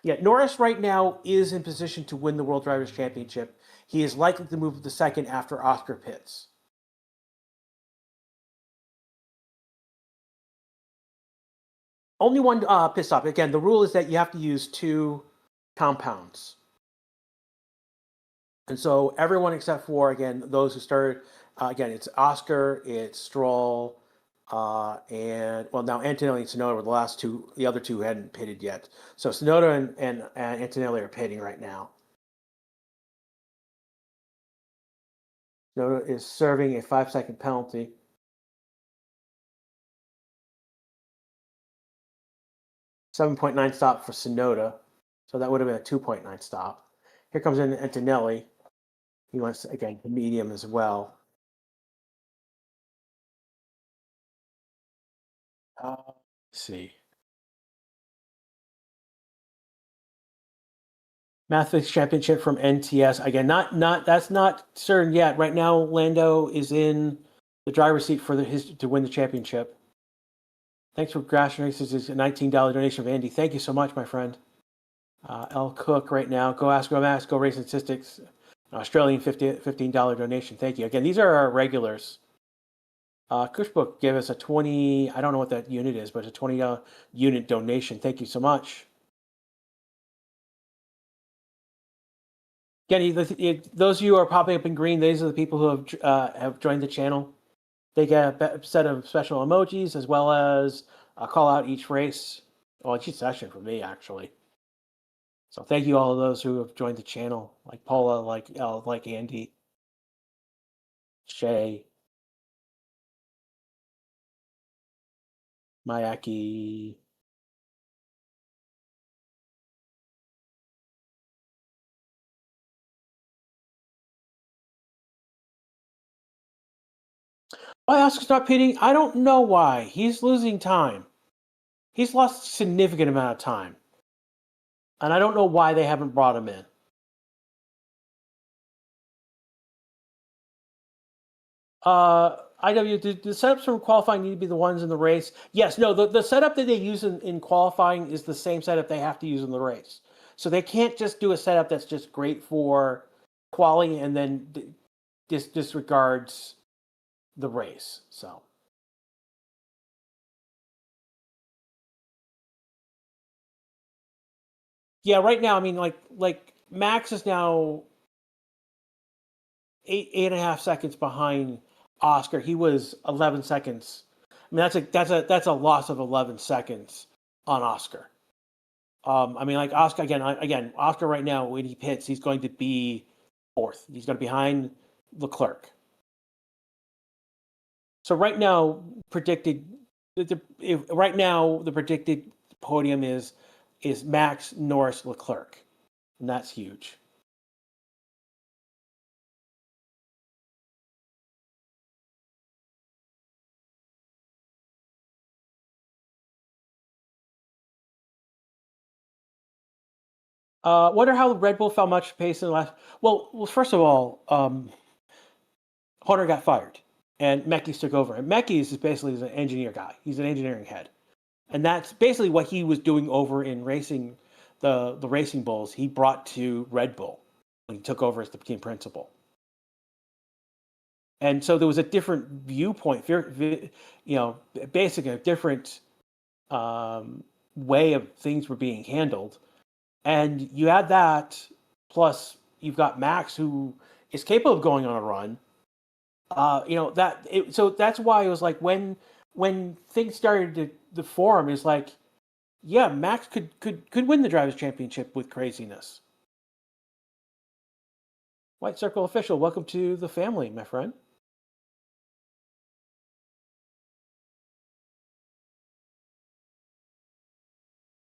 Yeah, Norris right now is in position to win the World Drivers' Championship. He is likely to move to second after Oscar pits. Only one pit stop. Again, the rule is that you have to use 2 compounds. And so everyone except for, again, those who started, again, it's Oscar, it's Stroll, and, well, now Antonelli and Tsunoda were the last two. The other two hadn't pitted yet. So Tsunoda and Antonelli are pitting right now. Tsunoda is serving a 5-second penalty. .9 stop for Tsunoda. So that would have been a 2.9 stop. Here comes in Antonelli. He wants, again, the medium as well. Let's see. Mathematics Championship from NTS. Again, that's not certain yet. Right now, Lando is in the driver's seat for to win the championship. Thanks for Grass Races. Is a $19 donation from Andy. Thank you so much, my friend. L Cook right now. Go Ask, Go Max, Go Racing Statistics. Australian $15 donation. Thank you. Again, these are our regulars. Cushbook gave us a 20. I don't know what that unit is, but it's a $20 unit donation. Thank you so much. Again, those of you who are popping up in green, these are the people who have joined the channel. They get a set of special emojis as well as a call out each race. Well, each session for me, actually. So thank you all of those who have joined the channel, like Paula, like Andy, Shay. Mayaki. Why Oscar's not pitting? I don't know why. He's losing time. He's lost a significant amount of time. And I don't know why they haven't brought him in. IW, the setups from qualifying need to be the ones in the race. Yes, no, the setup that they use in qualifying is the same setup they have to use in the race. So they can't just do a setup that's just great for quality and then disregards the race. So yeah, right now, I mean, like Max is now eight and a half seconds behind Oscar. He was 11 seconds. I mean, that's a loss of 11 seconds on Oscar. I mean, like Oscar again. Oscar right now, when he pits, he's going to be fourth. He's going to be behind Leclerc. So right now, right now the predicted podium is Max, Norris, Leclerc, and that's huge. Wonder how Red Bull felt much pace in the last. Well, first of all, Horner got fired, and Mekis took over. And Mekis is basically an engineer guy. He's an engineering head, and that's basically what he was doing over in racing, the Racing Bulls. He brought to Red Bull when he took over as the team principal. And so there was a different viewpoint, basically a different way of things were being handled. And you add that, plus you've got Max, who is capable of going on a run. So that's why it was like when things started to form is like, yeah, Max could win the drivers' championship with craziness. White Circle official, welcome to the family, my friend.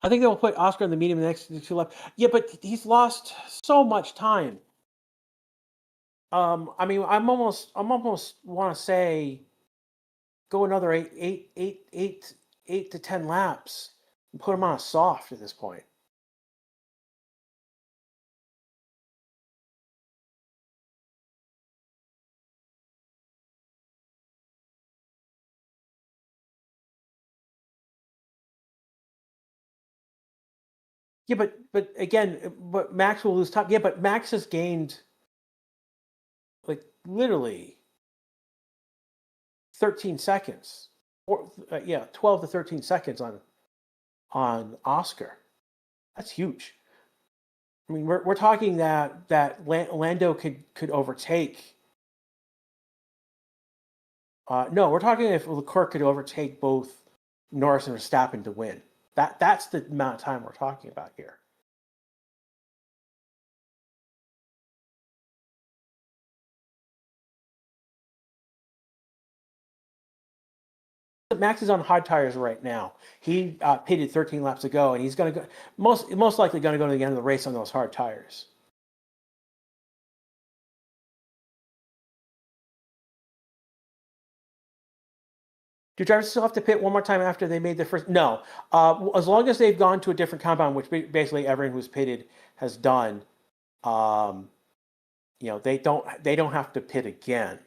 I think they'll put Oscar in the medium the next two laps. Yeah, but he's lost so much time. I mean, I'm almost want to say go another eight to 10 laps and put him on a soft at this point. Yeah, but again, but Max will lose time. Yeah, but Max has gained like literally 13 seconds, or 12 to 13 seconds on Oscar. That's huge. I mean, we're talking that Lando could overtake. No, we're talking if Leclerc could overtake both Norris and Verstappen to win. That's the amount of time we're talking about here. Max is on hard tires right now. He pitted 13 laps ago, and he's going to go most likely going to go to the end of the race on those hard tires. Do drivers still have to pit one more time after they made their first? No, as long as they've gone to a different compound, which basically everyone who's pitted has done. Um, they don't have to pit again.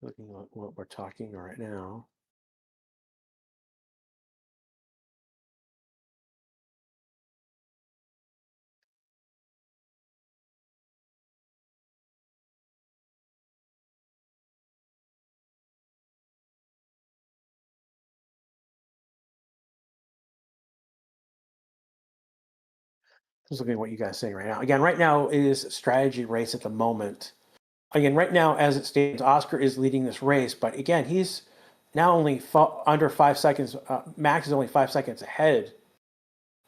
Looking at what we're talking right now. Just looking at what you guys are saying right now. Again, right now it is a strategy race at the moment. Again, right now, as it stands, Oscar is leading this race, but again, he's now only under 5 seconds. Max is only 5 seconds ahead.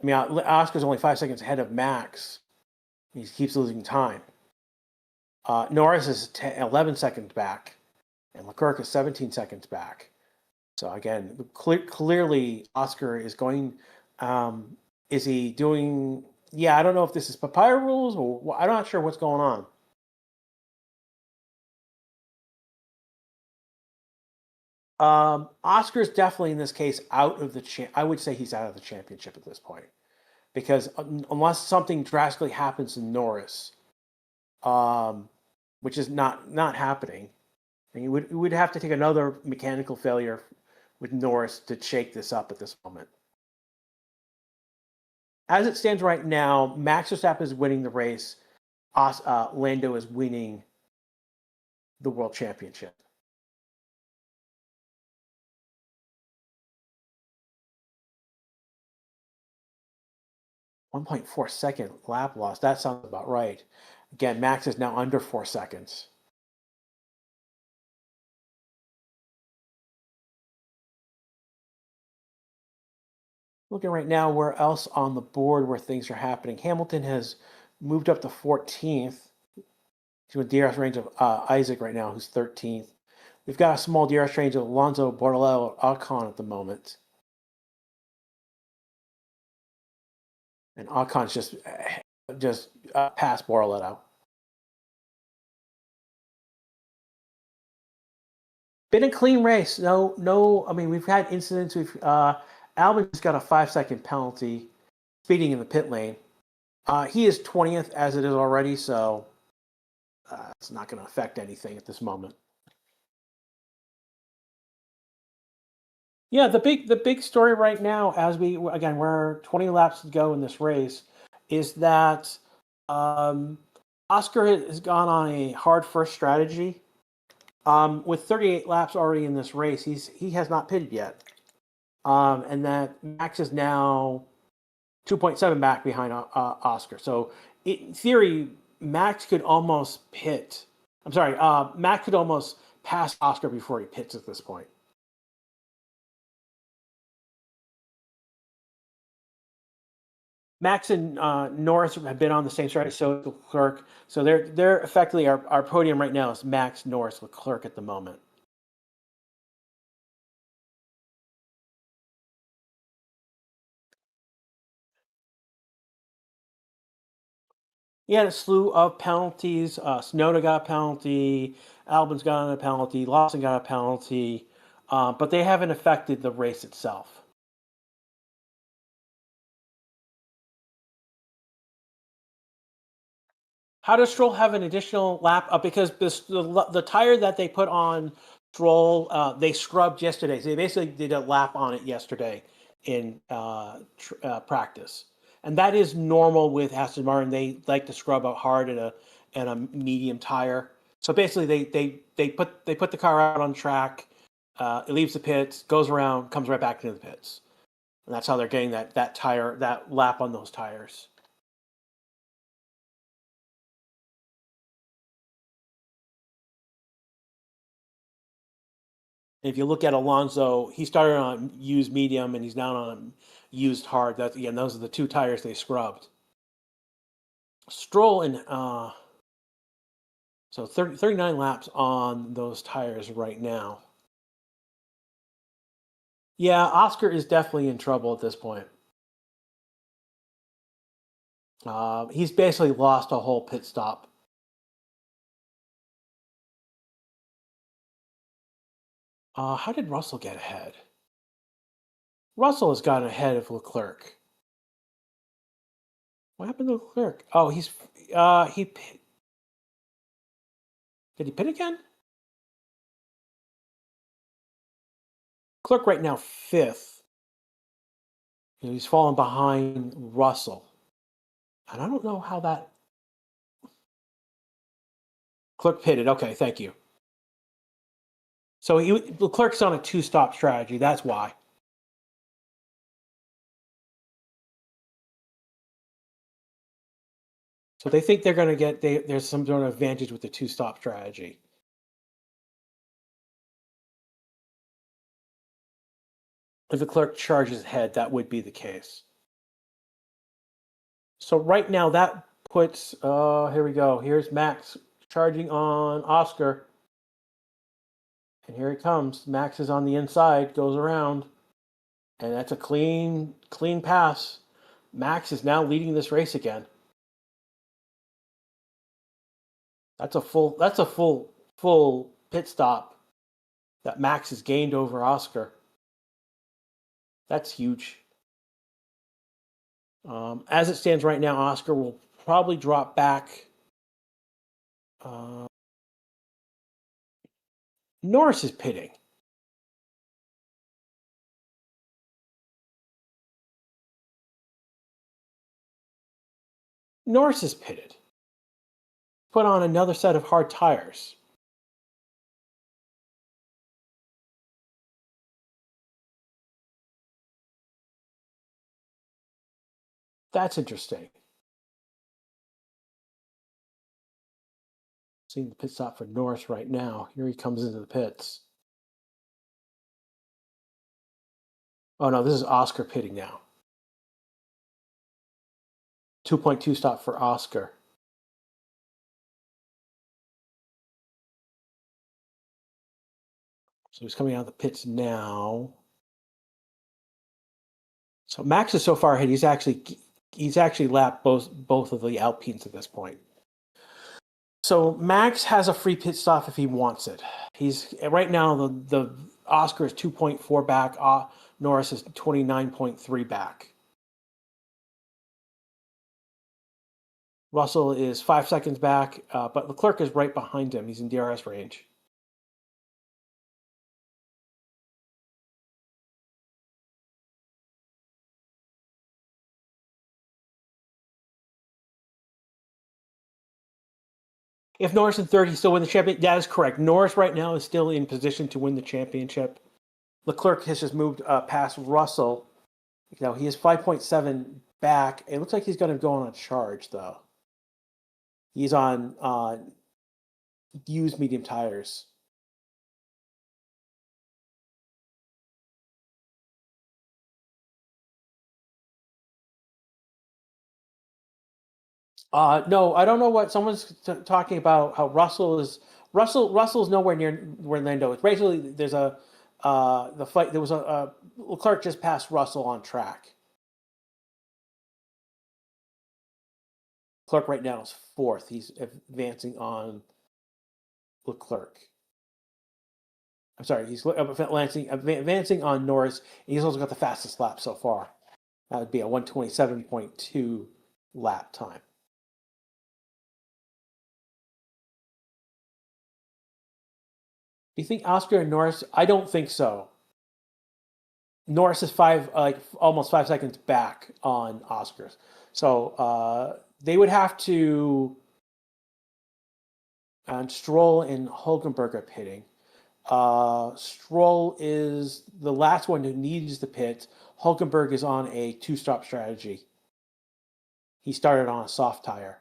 I mean, Oscar's only 5 seconds ahead of Max. He keeps losing time. Norris is 11 seconds back, and Leclerc is 17 seconds back. So again, clearly Oscar is going. Is he doing? Yeah, I don't know if this is papaya rules or I'm not sure what's going on. Oscar's definitely in this case out of the I would say he's out of the championship at this point because unless something drastically happens to Norris, um, which is not happening, and you would have to take another mechanical failure with Norris to shake this up at this moment. As it stands right now, Max Verstappen is winning the race. Lando is winning the world championship. 1.4-second lap loss. That sounds about right. Again, Max is now under 4 seconds. Looking right now where else on the board where things are happening. Hamilton has moved up to 14th to a DRS range of Isaac right now, who's 13th. We've got a small DRS range of Alonso, Bordello, Ocon at the moment. And Ocon's just past Bordello. Been a clean race. No. I mean, we've had incidents. Albon just got a 5-second penalty, speeding in the pit lane. He is 20th as it is already, so it's not going to affect anything at this moment. Yeah, the big story right now, as we're 20 laps to go in this race, is that Oscar has gone on a hard first strategy. With 38 laps already in this race, he has not pitted yet, and that Max is now 2.7 back behind Oscar. So in theory, Max could almost pit. I'm sorry, Max could almost pass Oscar before he pits at this point. Max and Norris have been on the same strategy, so Leclerc. So they're effectively our podium right now is Max, Norris, Leclerc at the moment. He had a slew of penalties. Snowda got a penalty. Albon's got a penalty. Lawson got a penalty. But they haven't affected the race itself. How does Stroll have an additional lap? Because the tire that they put on Stroll, they scrubbed yesterday. So they basically did a lap on it yesterday in practice. And that is normal with Aston Martin. They like to scrub out hard at a medium tire. So basically, they put the car out on track. It leaves the pits, goes around, comes right back into the pits, and that's how they're getting that lap on those tires. If you look at Alonso, he started on used medium and he's now on used hard. That's again, those are the two tires they scrubbed. Stroll and so 39 laps on those tires right now. Yeah, Oscar is definitely in trouble at this point. He's basically lost a whole pit stop. How did Russell get ahead? Russell has gotten ahead of Leclerc. What happened to Leclerc? Oh, he did he pit again? Leclerc right now 5th. He's fallen behind Russell. And I don't know how that Leclerc pitted. Okay, thank you. So Leclerc's on a 2-stop strategy. That's why. So they think they're going to get, there's some sort of advantage with the two-stop strategy. If Leclerc charges ahead, that would be the case. So right now that puts, here we go. Here's Max charging on Oscar. And here it comes. Max is on the inside, goes around. And that's a clean pass. Max is now leading this race again. That's a full pit stop that Max has gained over Oscar. That's huge. As it stands right now, Oscar will probably drop back. Norris is pitting. Norris is pitted. Put on another set of hard tires. That's interesting. Seeing the pit stop for Norris right now. Here he comes into the pits. Oh no, this is Oscar pitting now. 2.2 stop for Oscar. So he's coming out of the pits now. So Max is so far ahead. He's actually lapped both of the Alpines at this point. So Max has a free pit stop if he wants it. He's right now the Oscar is 2.4 back. Norris is 29.3 back. Russell is 5 seconds back, but Leclerc is right behind him. He's in DRS range. If Norris in third, he still win the championship. That is correct. Norris right now is still in position to win the championship. Leclerc has just moved past Russell. He is 5.7 back. It looks like he's going to go on a charge, though. He's on used medium tires. No, I don't know what someone's talking about. How Russell's nowhere near where Lando is. Basically, there's the fight. There was a Leclerc just passed Russell on track. Leclerc right now is fourth. He's advancing on Leclerc. I'm sorry, he's advancing on Norris. And he's also got the fastest lap so far. That would be a 1:27.2 lap time. Do you think Oscar and Norris? I don't think so. Norris is almost 5 seconds back on Oscars. So they would have to. And Stroll and Hulkenberg are pitting. Stroll is the last one who needs the pit. Hulkenberg is on a two-stop strategy. He started on a soft tire.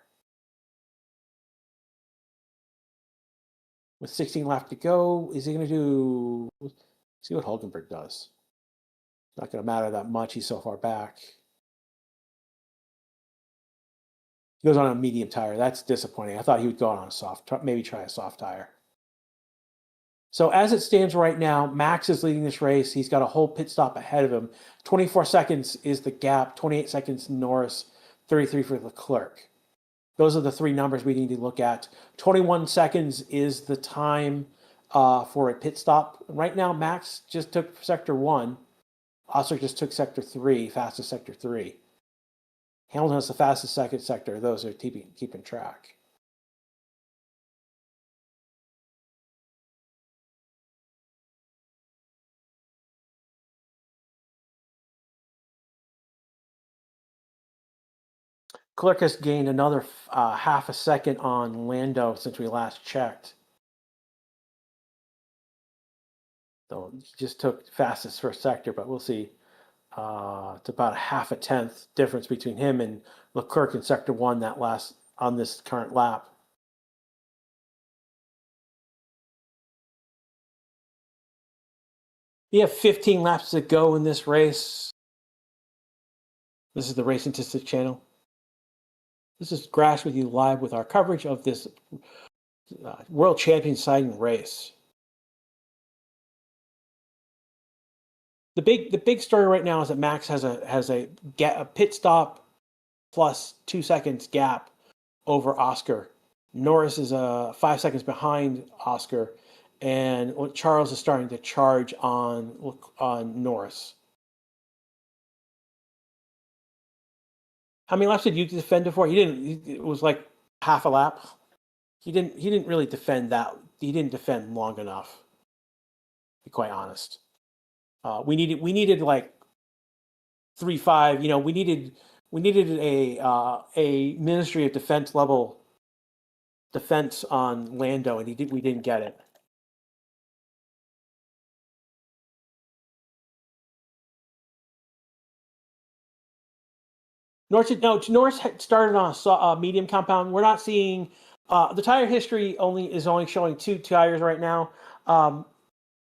With 16 laps to go, is he going to do... See what Hulkenberg does. Not going to matter that much. He's so far back. He goes on a medium tire. That's disappointing. I thought he would go on a soft, maybe try a soft tire. So as it stands right now, Max is leading this race. He's got a whole pit stop ahead of him. 24 seconds is the gap. 28 seconds Norris. 33 for Leclerc. Those are the three numbers we need to look at. 21 seconds is the time for a pit stop. Right now, Max just took sector 1. Oscar just took sector 3, fastest sector 3. Hamilton has the fastest second sector. Those are keeping track. Leclerc has gained another half a second on Lando since we last checked. So he just took fastest first sector, but we'll see. It's about a half a tenth difference between him and Leclerc in sector 1 that last on this current lap. We have 15 laps to go in this race. This is the Racing Statistics channel. This is Grass with you live with our coverage of this World Champion exciting race. The big story right now is that Max has a pit stop plus 2 seconds gap over Oscar. Norris is 5 seconds behind Oscar, and Charles is starting to charge on Norris. How many laps did you defend before? He didn't. It was like half a lap. He didn't really defend that. He didn't defend long enough. To be quite honest, we needed like 3-5. You know, we needed a Ministry of Defense level defense on Lando, and we didn't get it. Norris started on a medium compound. We're not seeing the tire history is only showing 2 tires right now.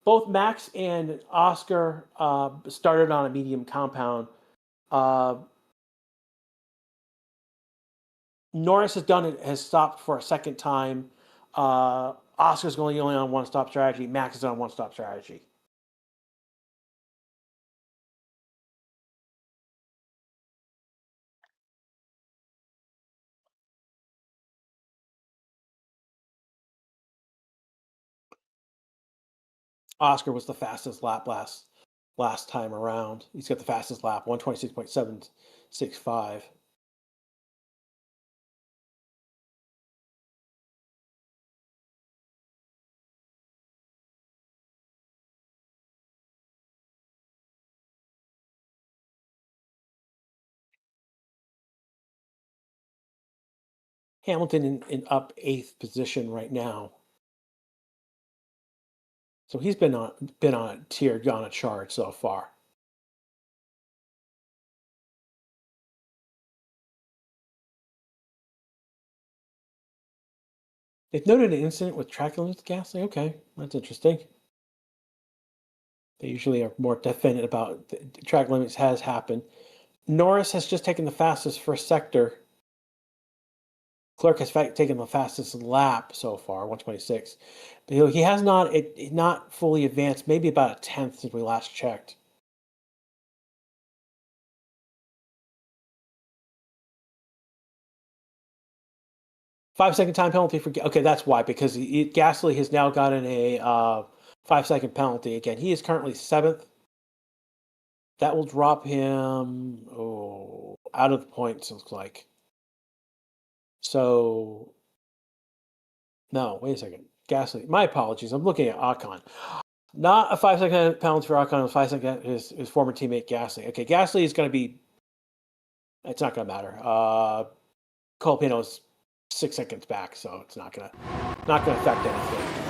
Both Max and Oscar started on a medium compound. Norris has stopped for a second time. Oscar's only on one-stop strategy. Max is on one-stop strategy. Oscar was the fastest lap last time around. He's got the fastest lap, 126.765. Hamilton in up 8th position right now. So he's been on a charge so far. They've noted an incident with track limits gasoline. Okay, that's interesting. They usually are more definite about track limits has happened. Norris has just taken the fastest first sector. Clerk has taken the fastest lap so far, 126. But he has not fully advanced, maybe about a 10th since we last checked. Five-second time penalty for that's why, because Gasly has now gotten a 5-second penalty again. He is currently 7th. That will drop him out of the points, looks like. So no, wait a second. Gasly. My apologies. I'm looking at Ocon. Not a 5-second penalty for Ocon. A 5-second his former teammate Gasly. Okay, Gasly is going to be. It's not going to matter. Colapino's 6 seconds back, so it's not going to affect anything.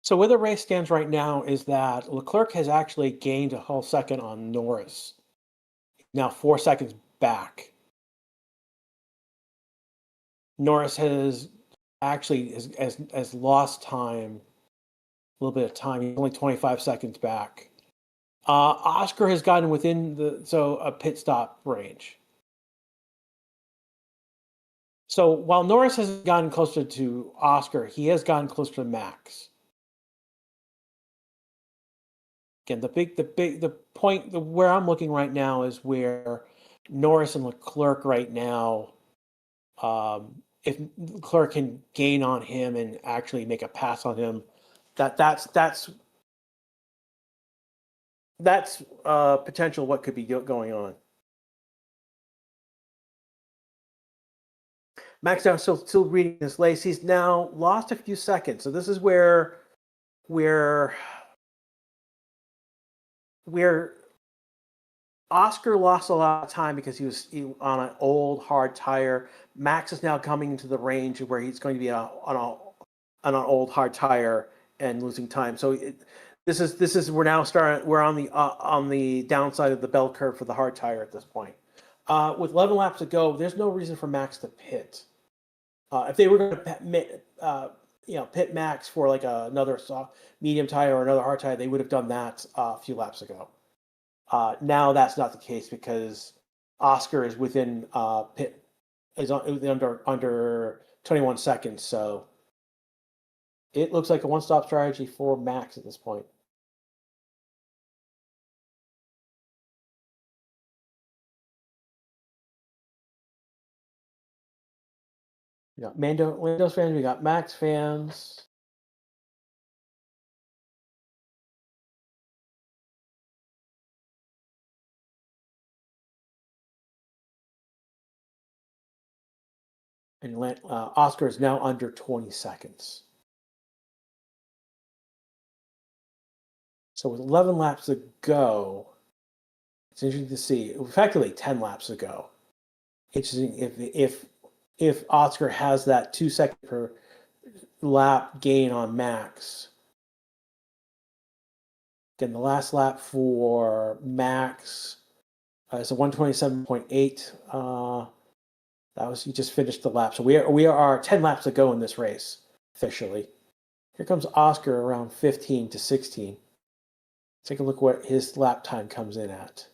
So where the race stands right now is that Leclerc has actually gained a whole second on Norris. Now 4 seconds back. Norris has actually has lost time, a little bit of time. He's only 25 seconds back. Oscar has gotten within a pit stop range. So while Norris has gotten closer to Oscar, he has gotten closer to Max. Again, the point where I'm looking right now is where Norris and Leclerc right now. If Leclerc can gain on him and actually make a pass on him, that's potential what could be going on. Max now still reading this race. He's now lost a few seconds. So this is where Oscar lost a lot of time because he was on an old hard tire. Max is now coming into the range where he's going to be on an old hard tire and losing time. So we're now starting. We're on the downside of the bell curve for the hard tire at this point. With 11 laps to go, there's no reason for Max to pit. If they were going to pit Max for like another soft, medium tire or another hard tire, they would have done that a few laps ago. Now that's not the case because Oscar is within pit is under 21 seconds, so it looks like a one-stop strategy for Max at this point. We got Lando's fans, we got Max fans. And Oscar is now under 20 seconds. So with 11 laps to go, it's interesting to see. Effectively 10 laps to go. Interesting if Oscar has that 2 second per lap gain on Max. Again, the last lap for Max is a 127.8. He just finished the lap. So we are 10 laps to go in this race officially. Here comes Oscar around 15 to 16. Take a look what his lap time comes in at.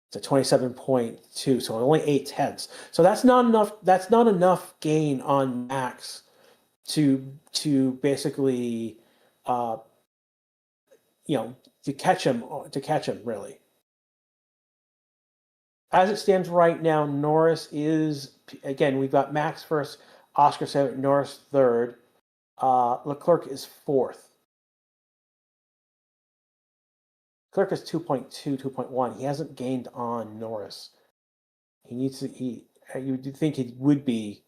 It's a 27.2, so only 8 tenths. So that's not enough. That's not enough gain on Max to basically, to catch him. Really. As it stands right now, Norris is, again, we've got Max first, Oscar second, Norris third. Leclerc is fourth. Leclerc is 2.2, 2.1. He hasn't gained on Norris. He needs to, you would think it would be.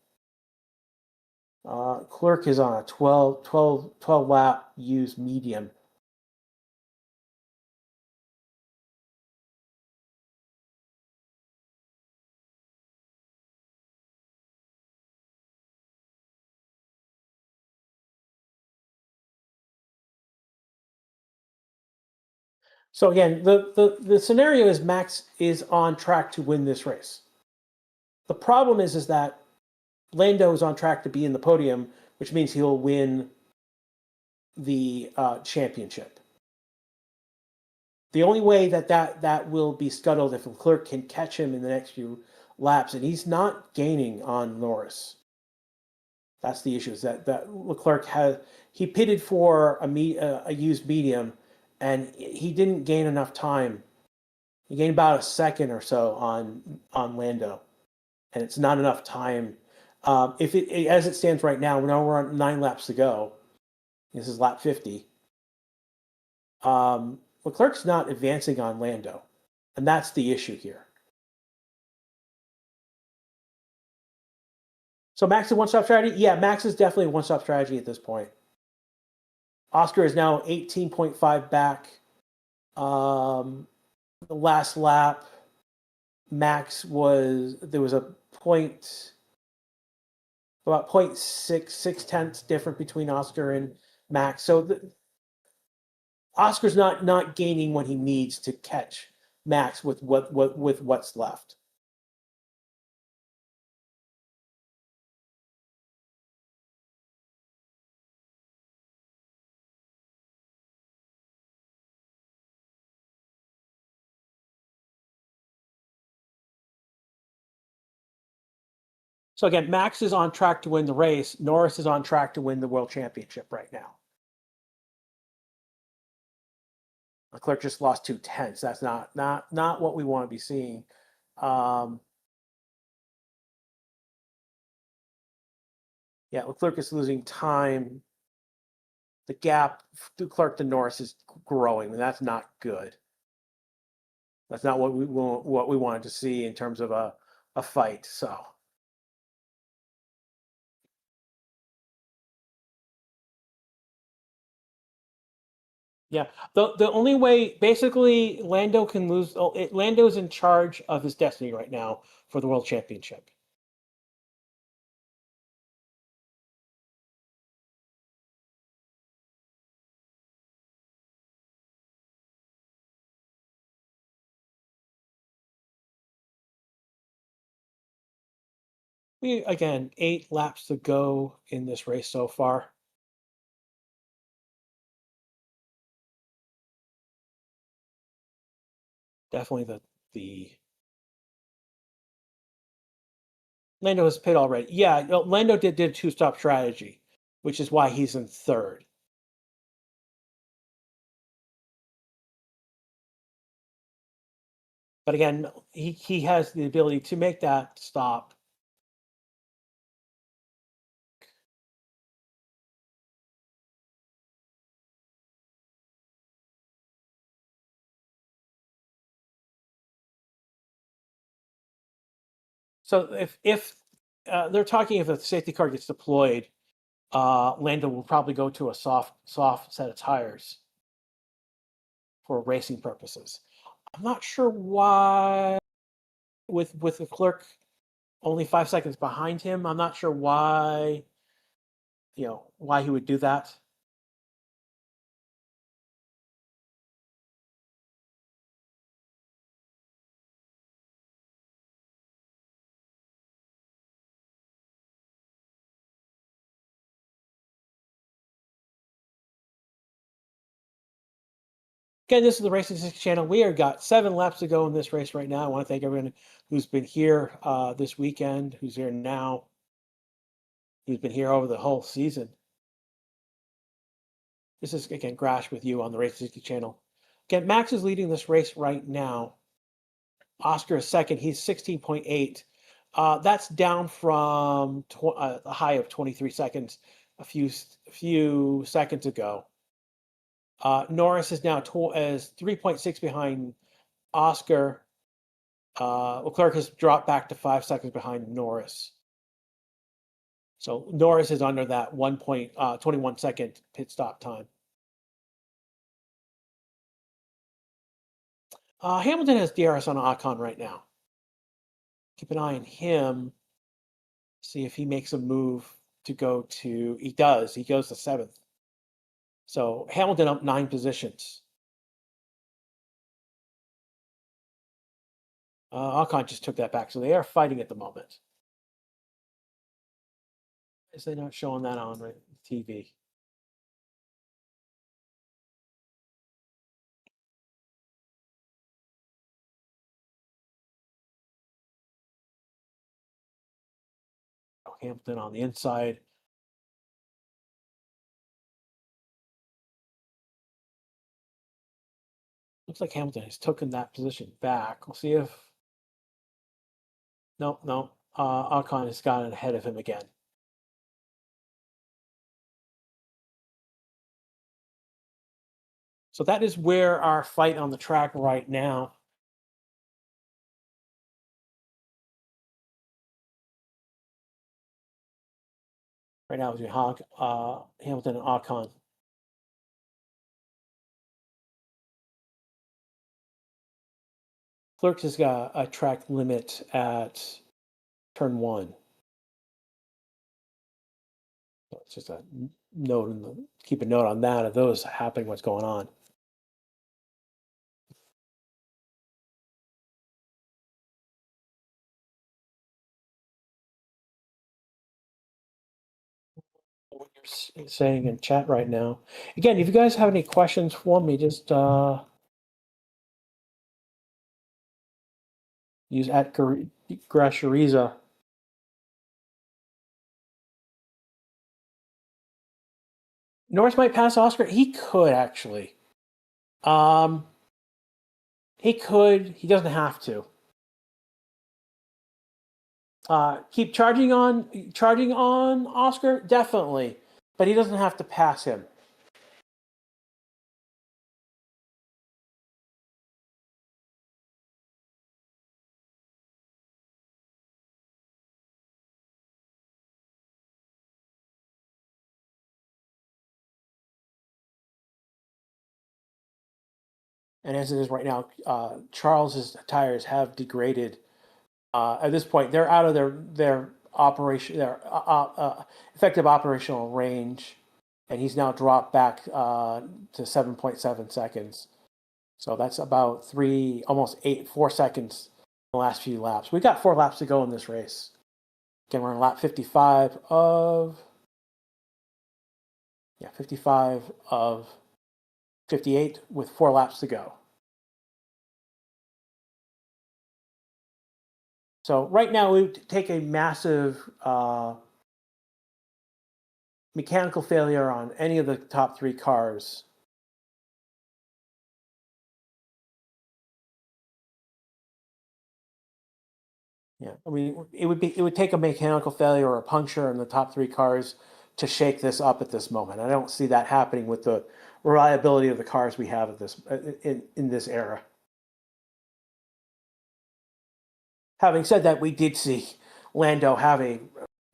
Leclerc is on a 12 lap used medium. So again, the scenario is Max is on track to win this race. The problem is that Lando is on track to be in the podium, which means he'll win the championship. The only way that will be scuttled if Leclerc can catch him in the next few laps, and he's not gaining on Norris. That's the issue. Is that Leclerc he pitted for a used medium, and he didn't gain enough time. He gained about a second or so on Lando, and it's not enough time. If as it stands right now, we're on 9 laps to go. This is lap 50. Leclerc's not advancing on Lando, and that's the issue here. So Max is one-stop strategy? Yeah, Max is definitely a one-stop strategy at this point. Oscar is now 18.5 back. The last lap, Max there was a about 0.6 tenths different between Oscar and Max. So Oscar's not gaining what he needs to catch Max with what's left. So again, Max is on track to win the race. Norris is on track to win the world championship right now. Leclerc just lost 2 tenths. That's not what we want to be seeing. Yeah, Leclerc is losing time. The gap Leclerc to Norris is growing, and that's not good. That's not what we wanted to see in terms of a fight. So. Yeah. The only way, basically, Lando can lose. Lando's in charge of his destiny right now for the world championship. We again 8 laps to go in this race so far. Definitely the Lando has pit already. Yeah, no, Lando did a two-stop strategy, which is why he's in third. But again, he has the ability to make that stop. So if they're talking if a safety car gets deployed, Lando will probably go to a soft set of tires for racing purposes. I'm not sure why with the clerk only 5 seconds behind him. I'm not sure why why he would do that. Again, this is the Racing Six channel. We have got 7 laps to go in this race right now. I want to thank everyone who's been here this weekend, who's here now, who's been here over the whole season. This is, again, Grash with you on the Racing Six channel. Again, Max is leading this race right now. Oscar is second. He's 16.8. That's down from a high of 23 seconds a few seconds ago. Norris is now as 3.6 behind Oscar. Leclerc has dropped back to 5 seconds behind Norris. So Norris is under that 1.21 second pit stop time. Hamilton has DRS on Ocon right now. Keep an eye on him. See if he makes a move to go to. He does. He goes to 7th. So Hamilton up 9 positions. Ocon just took that back. So they are fighting at the moment. Is they not showing that on TV? Oh, Hamilton on the inside. Looks like Hamilton has taken that position back. We'll see if. No, no. Ocon has gotten ahead of him again. So that is where our fight on the track right now. Right now between Hamilton and Ocon. Clerks has got a track limit at turn 1. So it's just a note keep a note on that of those happening, what's going on. What you're saying in chat right now. Again, if you guys have any questions for me, just use at Grashariza. Norris might pass Oscar. He could actually. He could. He doesn't have to. Keep charging on Oscar, definitely, but he doesn't have to pass him. And as it is right now, Charles's tires have degraded. At this point, they're out of their operation, their effective operational range, and he's now dropped back to 7.7 seconds. So that's about almost 4 seconds in the last few laps. We got 4 laps to go in this race. Again, we're on lap 55 of 58 with 4 laps to go. So right now we take a massive mechanical failure on any of the top 3 cars. Yeah, I mean, it would take a mechanical failure or a puncture in the top 3 cars to shake this up at this moment. I don't see that happening with the reliability of the cars we have at this in this era. Having said that, we did see Lando have a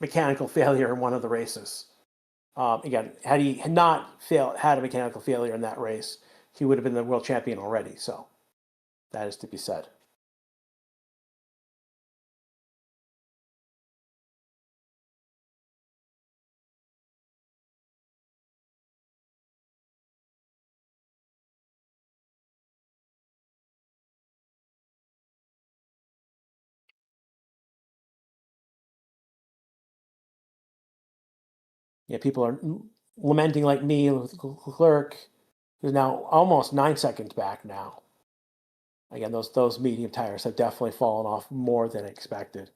mechanical failure in one of the races. Again, had he not had a mechanical failure in that race, he would have been the world champion already. So that is to be said. Yeah, people are lamenting like me with Leclerc, who's now almost 9 seconds back now. Again, those medium tires have definitely fallen off more than expected.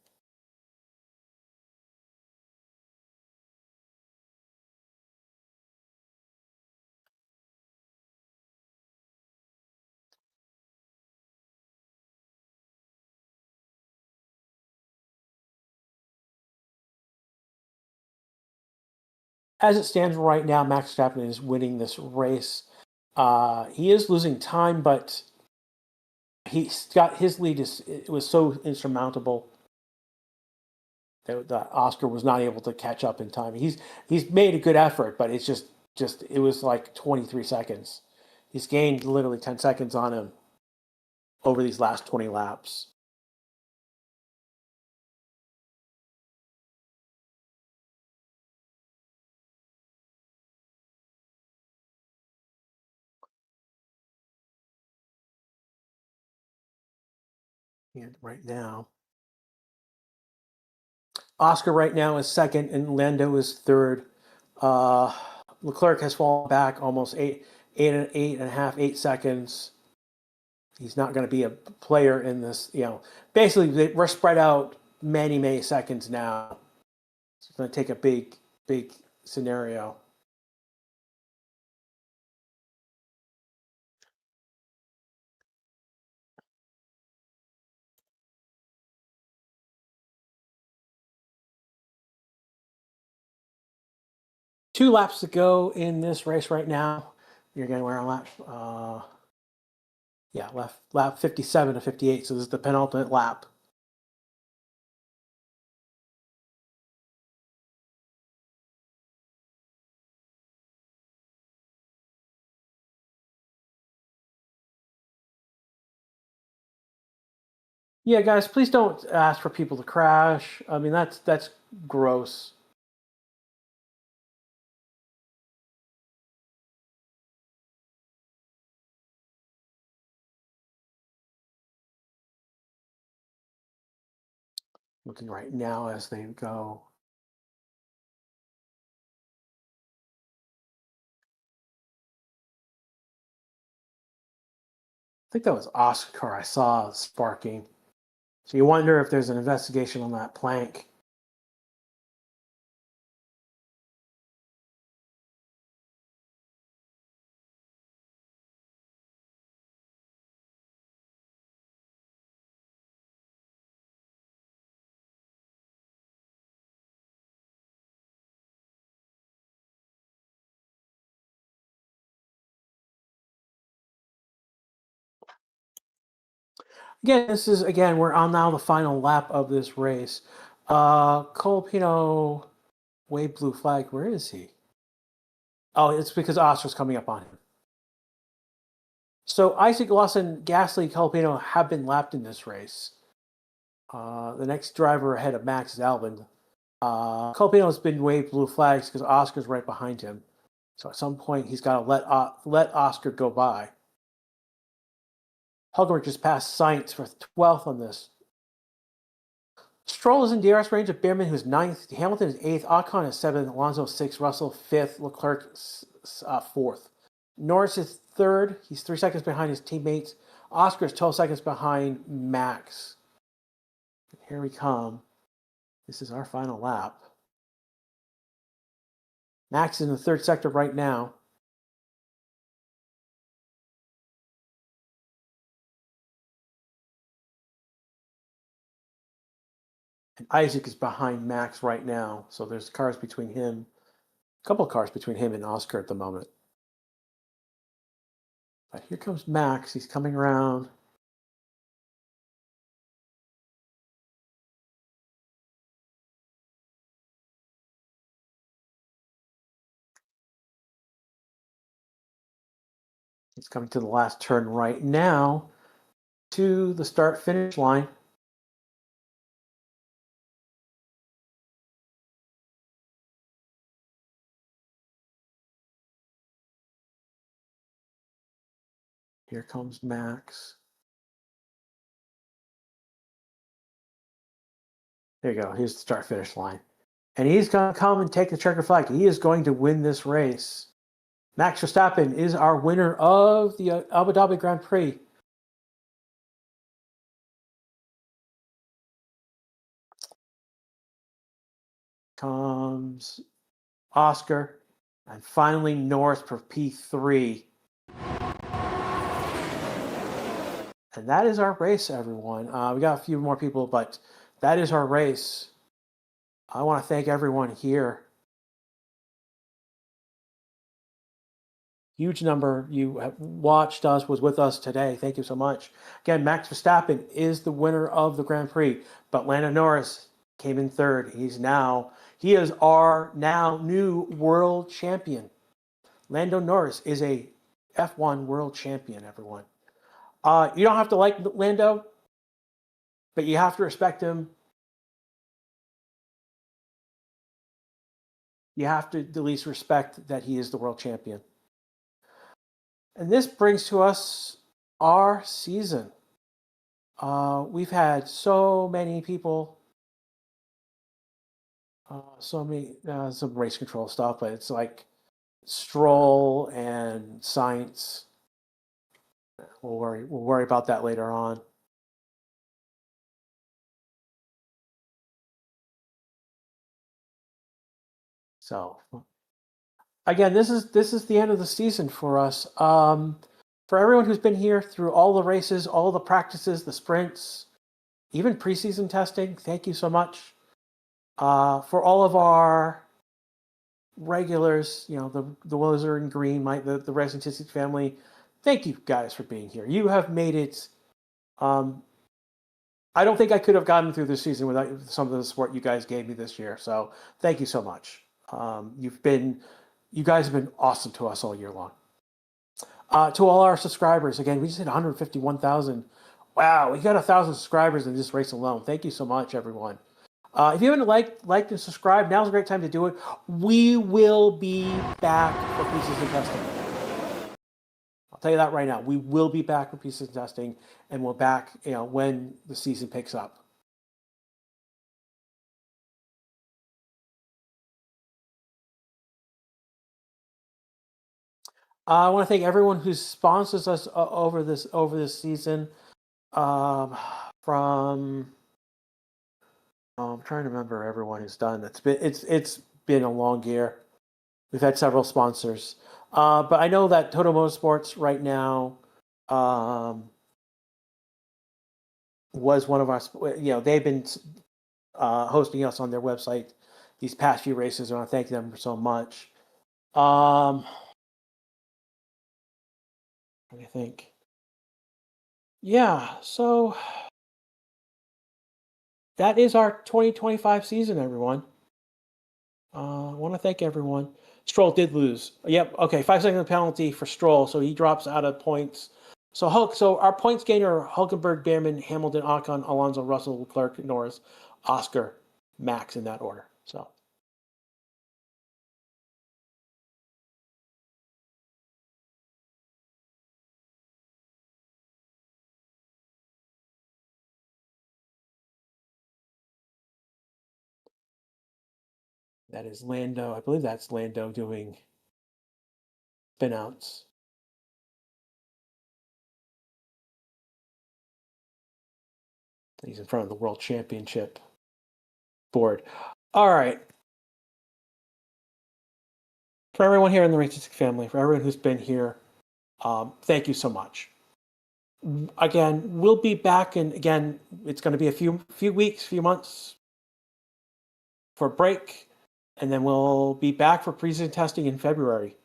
As it stands right now, Max Verstappen is winning this race. He is losing time, but he's got his lead. It was so insurmountable that Oscar was not able to catch up in time. He's made a good effort, but it's just it was like 23 seconds. He's gained literally 10 seconds on him over these last 20 laps. And right now, Oscar right now is second, and Lando is third. Leclerc has fallen back almost eight and a half, 8 seconds. He's not going to be a player in this. Basically, we're spread out many seconds now. It's going to take a big scenario. Two laps to go in this race right now. You're going to wear a lap. Lap 57 to 58. So this is the penultimate lap. Yeah, guys, please don't ask for people to crash. I mean, that's gross. Looking right now as they go. I think that was Oscar I saw sparking. So you wonder if there's an investigation on that plank. Again, we're on now the final lap of this race. Colpino, wave blue flag. Where is he? Oh, it's because Oscar's coming up on him. So Isaac Lawson, Gasly, Colapino have been lapped in this race. The next driver ahead of Max is Albon. Colapino has been waved blue flags because Oscar's right behind him. So at some point, he's got to let Oscar go by. Hulkenberg just passed Sainz for 12th on this. Stroll is in DRS range of Beerman, who's 9th. Hamilton is 8th. Ocon is 7th. Alonso 6th. Russell 5th. Leclerc 4th. Norris is 3rd. He's 3 seconds behind his teammates. Oscar is 12 seconds behind Max. Here we come. This is our final lap. Max is in the 3rd sector right now. And Isaac is behind Max right now. So there's cars between him, a couple of cars between him and Oscar at the moment. But here comes Max. He's coming around. He's coming to the last turn right now to the start-finish line. Here comes Max. There you go. Here's the start-finish line. And he's going to come and take the checker flag. He is going to win this race. Max Verstappen is our winner of the Abu Dhabi Grand Prix. Comes Oscar. And finally, Norris for P3. And that is our race, everyone. We got a few more people, but that is our race. I want to thank everyone here. Huge number you have watched us, was with us today. Thank you so much. Again, Max Verstappen is the winner of the Grand Prix, but Lando Norris came in 3rd. He is our now new world champion. Lando Norris is a F1 world champion, everyone. You don't have to like Lando, but you have to respect him. You have to at least respect that he is the world champion. And this brings to us our season. We've had so many people, some race control stuff, but it's like Stroll and Sainz. We'll worry about that later on. So again, this is the end of the season for us. For everyone who's been here through all the races, all the practices, the sprints, even preseason testing, thank you so much. For all of our regulars, the Wizard and Green, the Racing Statistics family, thank you guys for being here. You have made it. I don't think I could have gotten through this season without some of the support you guys gave me this year. So thank you so much. You guys have been awesome to us all year long. To all our subscribers, again, we just hit 151,000. Wow, we got 1,000 subscribers in this race alone. Thank you so much, everyone. If you haven't liked and subscribed, now's a great time to do it. We will be back for preseason testing. I'll tell you that right now. We will be back for preseason testing, and we're back, when the season picks up. I want to thank everyone who sponsors us over this season. I'm trying to remember everyone who's done. It's been a long year. We've had several sponsors, but I know that Total Motorsports right now was one of our. They've been hosting us on their website these past few races. I want to thank them so much. I think. Yeah, so that is our 2025 season, everyone. I want to thank everyone. Stroll did lose. Yep, okay, 5 second penalty for Stroll, so he drops out of points. So our points gainer are Hulkenberg, Behrman, Hamilton, Ocon, Alonso, Russell, Leclerc, Norris, Oscar, Max in that order. So that is Lando. I believe that's Lando doing spinouts. He's in front of the World Championship board. All right. For everyone here in the Racing family, for everyone who's been here, thank you so much. Again, we'll be back, and again, it's going to be a few weeks, few months for a break, and then we'll be back for preseason testing in February.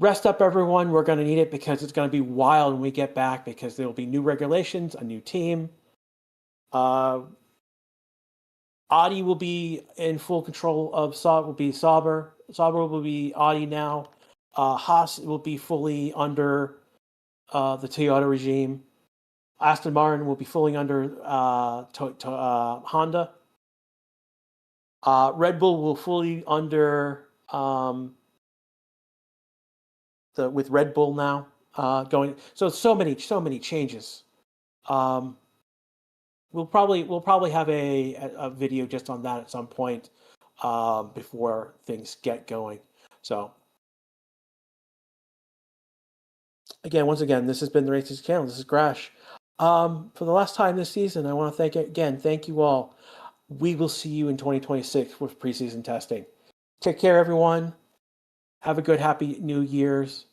Rest up, everyone. We're going to need it because it's going to be wild when we get back because there will be new regulations, a new team. Audi will be in full control of will be Sauber. Sauber will be Audi now. Haas will be fully under the Toyota regime. Aston Martin will be fully under Honda. Red Bull will fully under with Red Bull now going. So many changes. We'll probably have a video just on that at some point before things get going. So once again, this has been the Racing Channel. This is Grash. For the last time this season, I want to thank you all. We will see you in 2026 with preseason testing. Take care, everyone. Have a good, happy New Year's.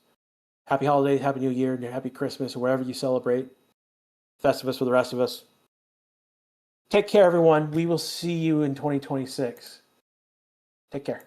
Happy holidays, happy New Year, and happy Christmas, or wherever you celebrate. Festivus for the rest of us. Take care, everyone. We will see you in 2026. Take care.